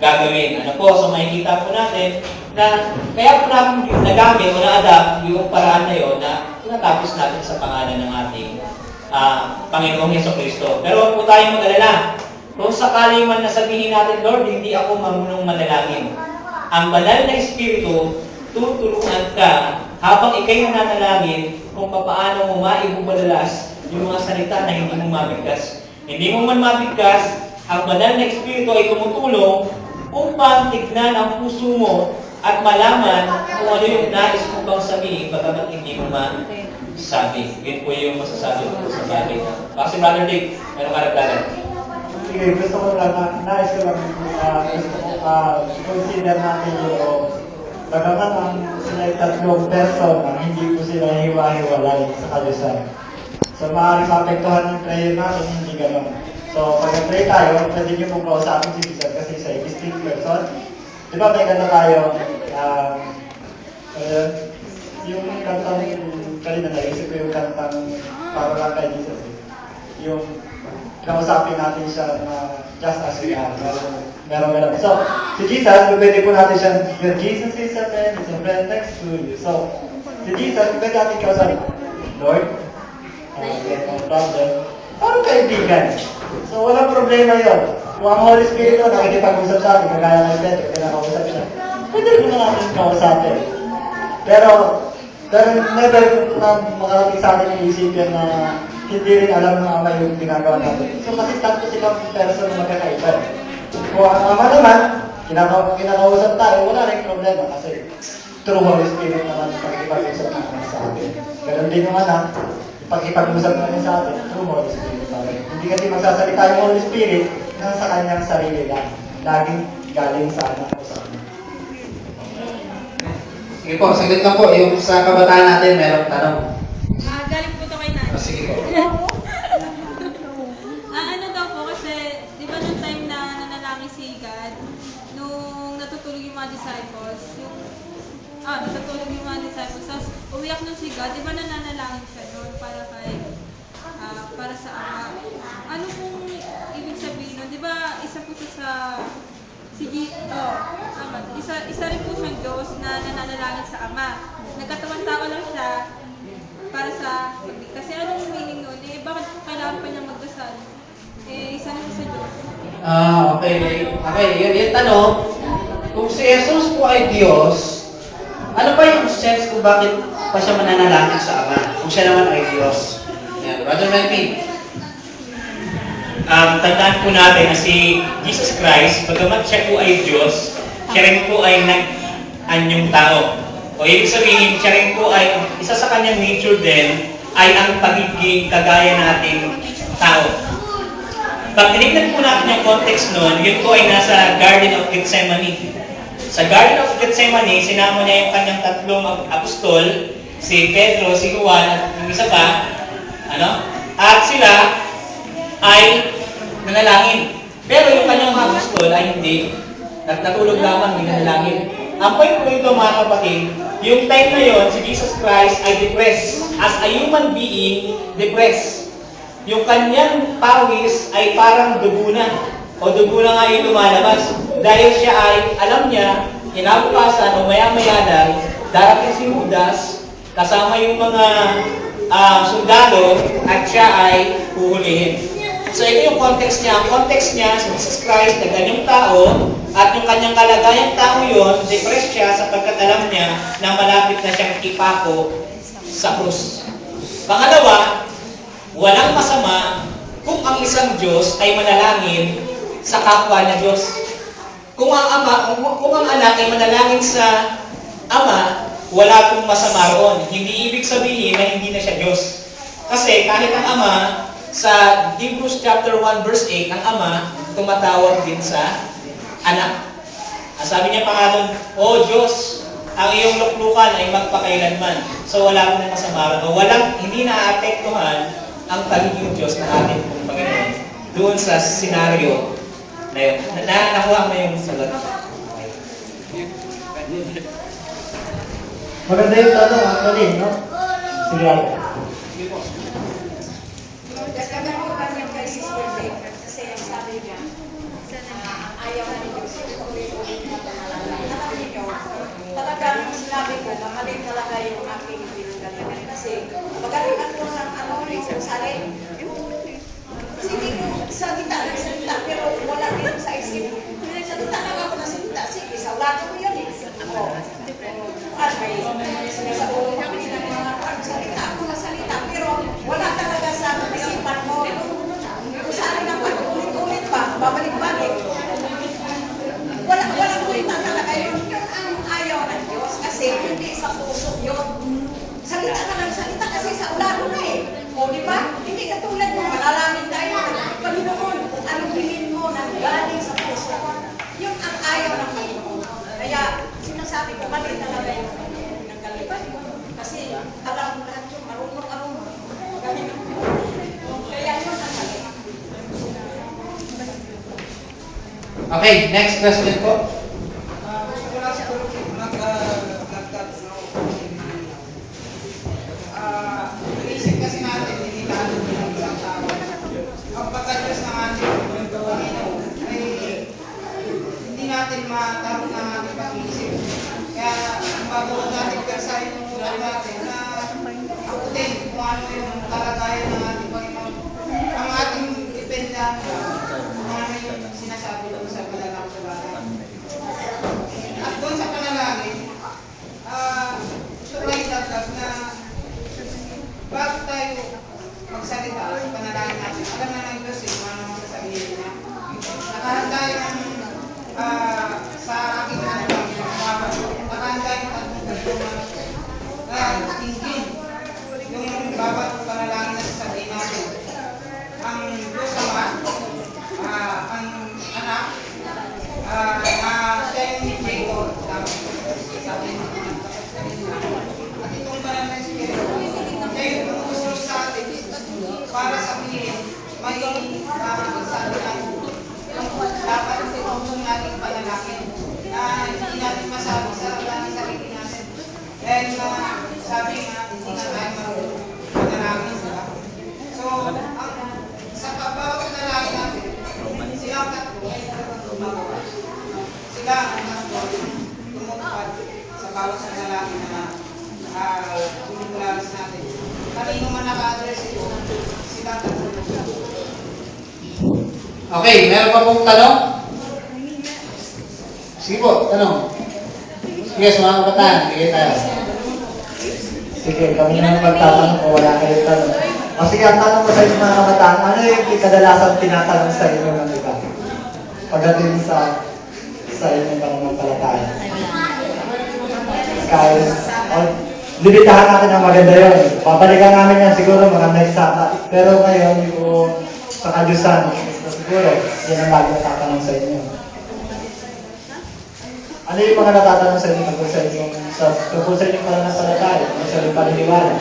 gagawin. Ano po? So makikita po natin na kaya po natin nagamit o na-adapt yung paraan na yun na tinatapos natin sa pangalan ng ating Panginoong Jesucristo. Pero huwag po tayong mag-alala. Kung sakali man nasabihin natin, Lord, hindi ako marunong manalangin. Ang banal na Espiritu, tutulungan ka habang ikay nananalangin kung paano mo maibubalalas yung mga salita na hindi mo mabigkas. Hindi mo man mabigkas, ang banal na Espiritu ay tumutulong upang tignan ang puso mo at malaman kung ano yung nais mo bang sabihin bagamat hindi mo masabi. Yun po yung masasabi ko sa bagay. Baka si Brother Dick, meron ka nagdagan. Sige, gusto ko lang, nais ko lang, consider natin yung bagamat ang sila tatlong person na hindi po sila hiwa-hiwalay sa kalusan. So, maaaring maapektuhan ng prayer natin, hindi gano'n. So, pag pray tayo, pwede nyo pong kausapin si Jesus kasi sa distinct person. Di ba may gano'n tayo, yung kantang, kanina naisip ko yung kantang para lang kay Jesus. Yung kausapin natin siya na just as we are. Meron gano'n. So, si Jesus, pwede po natin siya, your Jesus is a friend, is a friend next to you. So, si Jesus, pwede natin kausapin, Lord, no problem. Parang kaibigan. So, walang problema yun. Kung ang Holy Spirit na nakikipag-usap sa atin, kagaya ng Pedro, kinakausap siya, pwede rin na natin kausapin. Pero never na makarating sa atin yung isipin na hindi rin alam ng Ama yung ginagawa natin. So, kasi tatlo silang person na magkakaiba. Kung ang Ama naman, kinakausap tayo, wala rin problema kasi true Holy Spirit naman pag-ipag-usap natin sa atin. Ganun din yung Anak, pag-ipag-usap natin sa atin, true Holy Spirit tayo. Hindi kasi magsasalita yung Holy Spirit na sa kanyang sarili lang. Laging galing sa Anak o sa Ama. Sige po, saglit lang po. Yung sa kabataan natin, merong tanong. Galing po ito kay Nanay. Sige po. Ano daw po kasi, di ba nung time na nanalangin si God, nung natutulog yung mga disciples, natutulog yung mga disciples, tapos umiyak nun si God, di ba nananalangin siya doon para sa Ama? Ano pong ibig sabihin nun? Di ba isa po siya sa isa rin po siyang Diyos na nananalangin sa Ama. Nagkatawang tao lang siya para sa kasi anong meaning nun? Bakit kailangan pa niya magdasal? Isa rin sa Diyos. Okay. Yung tanong, kung si Jesus po ay Diyos, ano pa yung sense kung bakit pa siya mananalangin sa Ama? Kung siya naman ay Diyos. Yan, Brother Melvin. Tandaan po natin na si Jesus Christ, bagamat siya po ay Diyos, siya rin po ay nag-anyong tao. O ibig sabihin, siya rin po ay, isa sa kanyang nature din, ay ang pagiging kagaya nating tao. Pag tinignan po natin yung context nun, yun po ay nasa Garden of Gethsemane. Sa Garden of Gethsemane, sinama niya yung kanyang tatlong apostol, si Pedro, si Juan, at yung isa pa, at sila ay nanalangin. Pero yung kanyang apostol ay hindi. Natulog lamang, hindi nanalangin. Ang point po ito mga kapatid, yung time na yon, si Jesus Christ ay depressed. As a human being, depressed. Yung kanyang pawis ay parang dugo na. O dugo na nga yung lumalabas. dahil siya ay, alam niya, kinabukasan o maya-maya lang, darating si Judas, kasama yung mga sundalo, at siya ay huhulihin. So ito yung context niya. Ang context niya, si Jesus Christ, na ganyang tao, at yung kanyang kalagayang tao yun, depressed siya sapagkat alam niya na malapit na siyang ipako sa krus. Pangalawa, walang masama kung ang isang Diyos ay manalangin sa kapwa na Diyos. Kung ang anak ay manalangin sa Ama, wala pong masama roon. Hindi ibig sabihin na hindi na siya Diyos. Kasi kahit ang Ama, sa Hebrews chapter 1 verse 8, ang Ama tumatawag din sa anak. Sabi niya pa nga doon, O Diyos, ang iyong luklukan ay magpakailanman. So wala pong masama roon. Hindi naapektuhan ang pagiging Diyos na ating pong Panginoon. Doon sa senaryo na yun. Nakuha mo yung sagot. Maganda yung tanong, actually, no? Sige, Ate. Nagkakaroon niya kay Sister Baker kasi ang sabi niya, ayaw na ni Diyos. Alam niyo, talagang sinabi ko na mali talaga yung aking pinanggalingan kasi magaling ako ng yung sarin. Hindi ko salita pero wala din sa isip. Salita lang ako na salita. Sige, sa wala ko yun eh. Sa ulo ko ng mga salita ako na salita pero wala talaga sa isipan mo. Kung saan na ulit pa, babalik-balik. Walang kwenta talaga yun. Yun ang ayaw ng Diyos kasi hindi sa puso yun. Salita ka lang salita kasi sa ulan na eh. O di ba? Hindi katulad mo, manalangin tayo. Panginoon, anong bilhin mo na galing sa puso? Yun ang ayaw ng Panginoon. Kaya sinasabi ko, mali talaga yung pinanggalingan mo. Kasi alam mo lahat yung marunong-arunong. Kaya yun ang mali. Okay, next question po. Wala siguro naisip kasi natin, hindi natin ng isang tao. Ang pagka-Diyos ng ating Panginoon ay hindi natin matarong ng ating pag-iisip. Kaya ang bago natin kasahin ng ulan natin na akutin kung ano yung kalagayan ng ating Panginoon. Ang ating dependan kung ano yung sinasabi doon sa panalangin sa bata. At doon sa panalangin, ito ay dagdag na bago tayo magsalita sa panalangin natin, alam na ng Diyos kung ano ang sasabihin niya. Nakahanda yung sa aking nakahanda yung tingin yung babat panalangin na sasabihin natin. Ang Diyos Ama, ang anak, na siya yung mediator, sabi at itong banal na Espiritu, siya yung tumutulong sa atin para sabihin, may sabi natin, dapat itong nating panalangin na hindi natin masabi sa sarili natin. Dahil sabi nga, hindi na tayo marunong panalangin, diba? So, sa pagbawag panalangin natin, silang tatlo ay gumagawa. Sila ang tumutupad sa bawat panalangin na pinagulalas natin. Kanino man naka-address ito, silang tatlo. Okay, meron pa pong tanong? Sige po, tanong. Yes, mga kabataan, sige tayo. Sige, kami na magtatanong kung wala kayong tanong. O sige, ang tanong ko sa inyo mga kabataan, ano yung kadalasan tinatanong sa inyo ng iba? Pagdating sa inyong pananampalataya. Kahit, libitahan natin ang maganda yun. Babalikan namin yan siguro mga next Sabbath. Pero ngayon, yung sa kadyusan, siguro, yan ang lagi natatanong sa inyo. Ano yung mga natatanong sa inyo tungkol sa inyong pananampalataya, tungkol sa inyong paniniwala?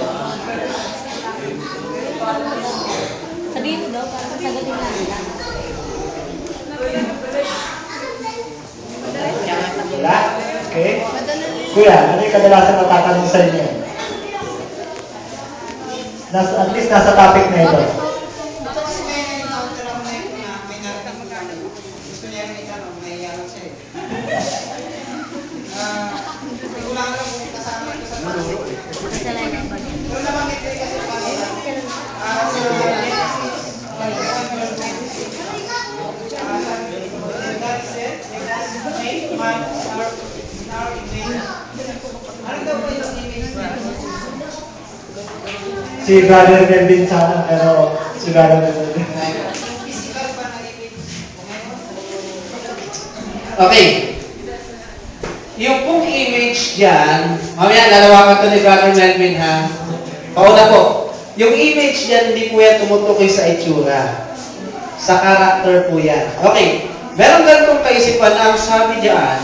Sabihin mo daw para sasagutin namin. Wala? Okay? Kuya, ano yung kadalasan natatanong sa inyo? At least nasa topic na ito. Tapos may na-encounter ako na may narinig gusto niya may tanong, may iyalang siya eh. man in our image. Ano daw po yung image niya? Si Brother Melvin sana, pero si Brother Melvin. Yung physical ba na image? Okay. Yung pong image dyan, mamaya lalawakan to ni Brother Melvin ha. Pauna po. Yung image dyan, hindi po yan tumutukoy sa itsura. Sa character po yan. Okay. Meron ganitong kaisipan na ang sabi dyan,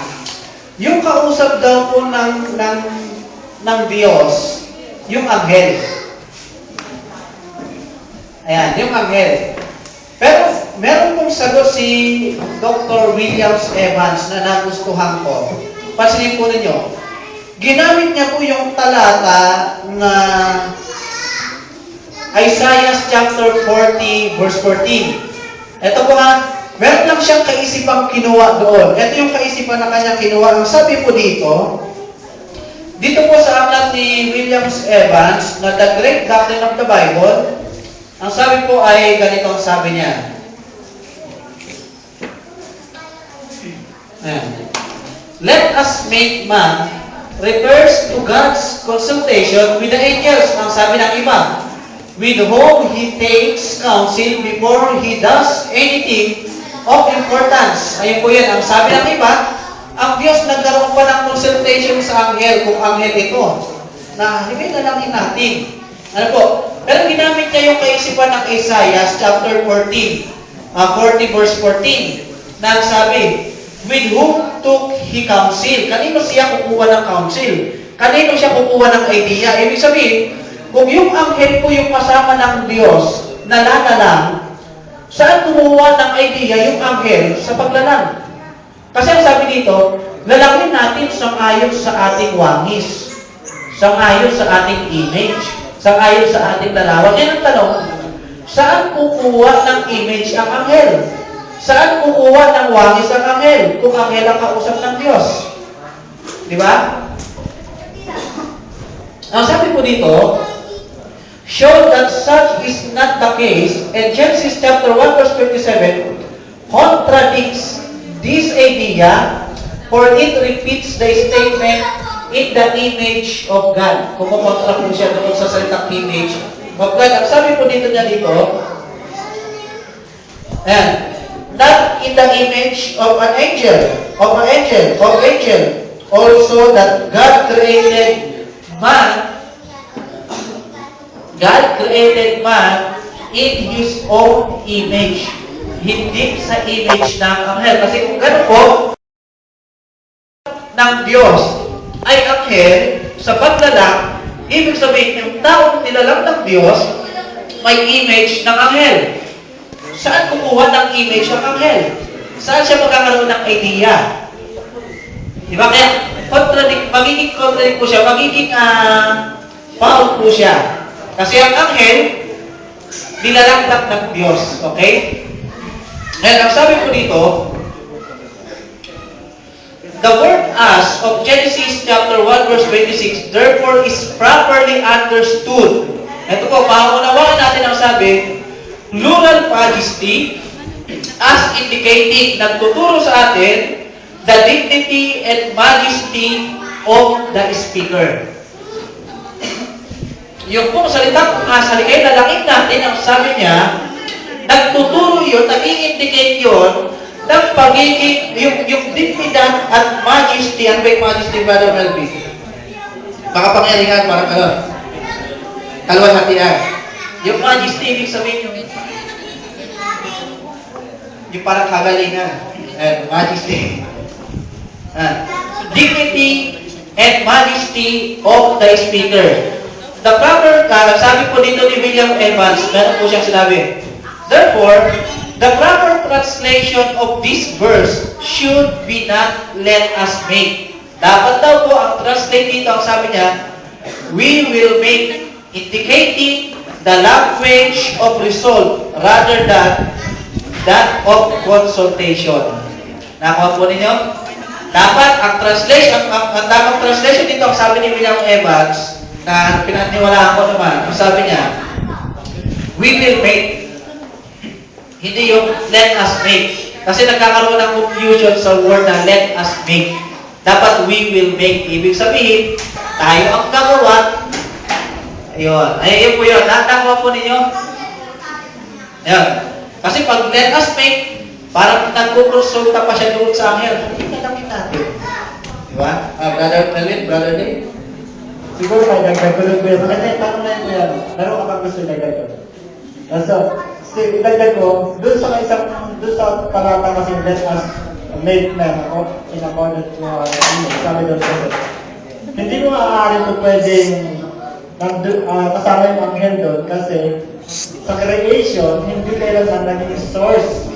yung kausap daw po ng Diyos, yung anghel. Ayan, yung anghel. Pero meron pong sagot si Dr. Williams Evans na nagustuhan ko. Pansinin po ninyo. Ginamit niya po yung talata na Isaiah chapter 40 verse 14. Ito po nga, meron lang siyang kaisipang kinuha doon. Ito yung kaisipan na kanyang kinuha. Ang sabi po dito po sa aklat ni Williams Evans na The Great Doctrine of the Bible, ang sabi po ay ganito ang sabi niya. Ayan. Let us make man refers to God's consultation with the angels. Ang sabi ng iba, with whom He takes counsel before He does anything of importance. Ayun po yan. Ang sabi ng iba, ang Diyos nagkaroon pa ng consultation sa anghel, kung anghel ito, na hindi na lang natin. Ano po? Pero ginamit niya yung kaisipan ng Isaiah chapter 40 verse 14, na sabi, with whom took He counsel. Kanino siya kukuha ng counsel? Kanino siya kukuha ng idea? Ibig sabihin, kung yung anghel po yung kasama ng Diyos, nalalalang, saan kumuha ng idea yung anghel sa paglalang? Kasi ang sabi dito, lalangin natin sangayon sa ating wangis, sangayon sa ating image, sangayon sa ating larawan. Yan ang tanong, saan kukuha ng image ang anghel? Saan kukuha ng wangis ang anghel? Kung anghel ang kausap ng Diyos. Di ba? Ang sabi po dito, show that such is not the case, and Genesis chapter 1 verse 27 contradicts this idea, for it repeats the statement in the image of God. Kumukontra po siya doon sa salitang image of God. Ang sabi po dito niya dito, ayan, not in the image of an angel, also that God created man in His own image. Hindi sa image ng anghel. Kasi kung gano'n po, ng Diyos ay anghel sa paglalang, ibig sabihin, yung taong nilalang ng Diyos, may image ng anghel. Saan kumuha ng image ng anghel? Saan siya magkakaroon ng idea? Diba? Kaya, magiging contradict po siya, magiging foul po siya. Kasi ang anghel, nilalang ng Diyos. Okay? Ngayon, ang sabi po dito, the word as of Genesis chapter 1 verse 26, therefore is properly understood. Ito po, paunawaan natin ang sabi, plural majesty, as indicating, nagtuturo sa atin, the dignity and majesty of the speaker. Yung pong salitang salikay na langit natin, ang sabi niya, nagtuturo yun, nag-i-indicate yun, ng pagiging, yung dignidad at majesty, ano ba yung majesty, Brother Melvin? Makapangyarihan, parang ano? Kalwalhatian. Yung majesty, ibig sabihin yung parang kagalingan. Majesty. Dignity and majesty of the speaker. The proper, sabi po dito ni William Evans, meron po siyang sinabi, therefore, the proper translation of this verse should be not let us make. Dapat daw po ang translate dito, ang sabi niya, we will make, indicating the language of result rather than that of consultation. Nakuha po ninyo? Dapat ang translation, ang tamang translation dito, ang sabi ni William Evans, na pinaniwalaan ko naman, ang sabi niya, we will make, hindi yung let us make. Kasi nagkakaroon ng confusion sa word na let us make. Dapat we will make. Ibig sabihin, tayo ang gagawa. Ayun. Ayun po yun. Nakuha po ninyo? Ayun. Kasi pag let us make, parang nagkukonsulta pa siya doon sa anghel. Hindi ka lang natin. Diba? Brother Melvin, Brother Dave? Siguro may dagdag ko lang po yan. Maganda yung tanong na yun po yan. Meron ka bang gusto dagdag ko? So, dagdag ko, doon sa parata kasi let us make man ako in accordance to our image. Sabi doon sa hindi mo maaari ito pwedeng kasama yung anghel doon kasi sa creation, hindi kailangan naging source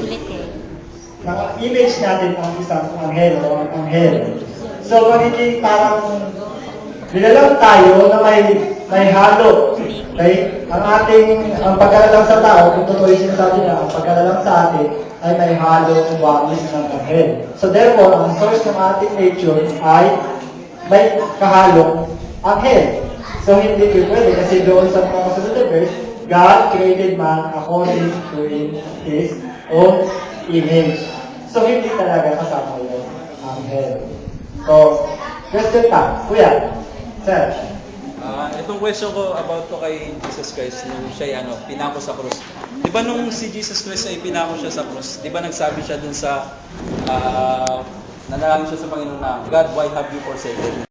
ng image natin ang isang anghel o ang anghel. So, magiging parang nilalang tayo na may halo. Okay? Ang pagkalalang sa tao, kung totoo yung sinasabi niya, ang pagkalalang sa atin ay may halo ng wangis ng anghel. So therefore, ang source ng ating nature ay may kahalong anghel. So hindi pwede kasi doon sa mga kasunod na verse, God created man according to His own image. So hindi talaga kasama yung anghel. So, question ka, kuya, sir. Itong question ko about to kay Jesus Christ nung siya pinako sa krus. Di ba nung si Jesus Christ ay pinako siya sa krus, di ba nagsabi siya dun sa nanalangin siya sa Panginoon na, God, why have you forsaken me?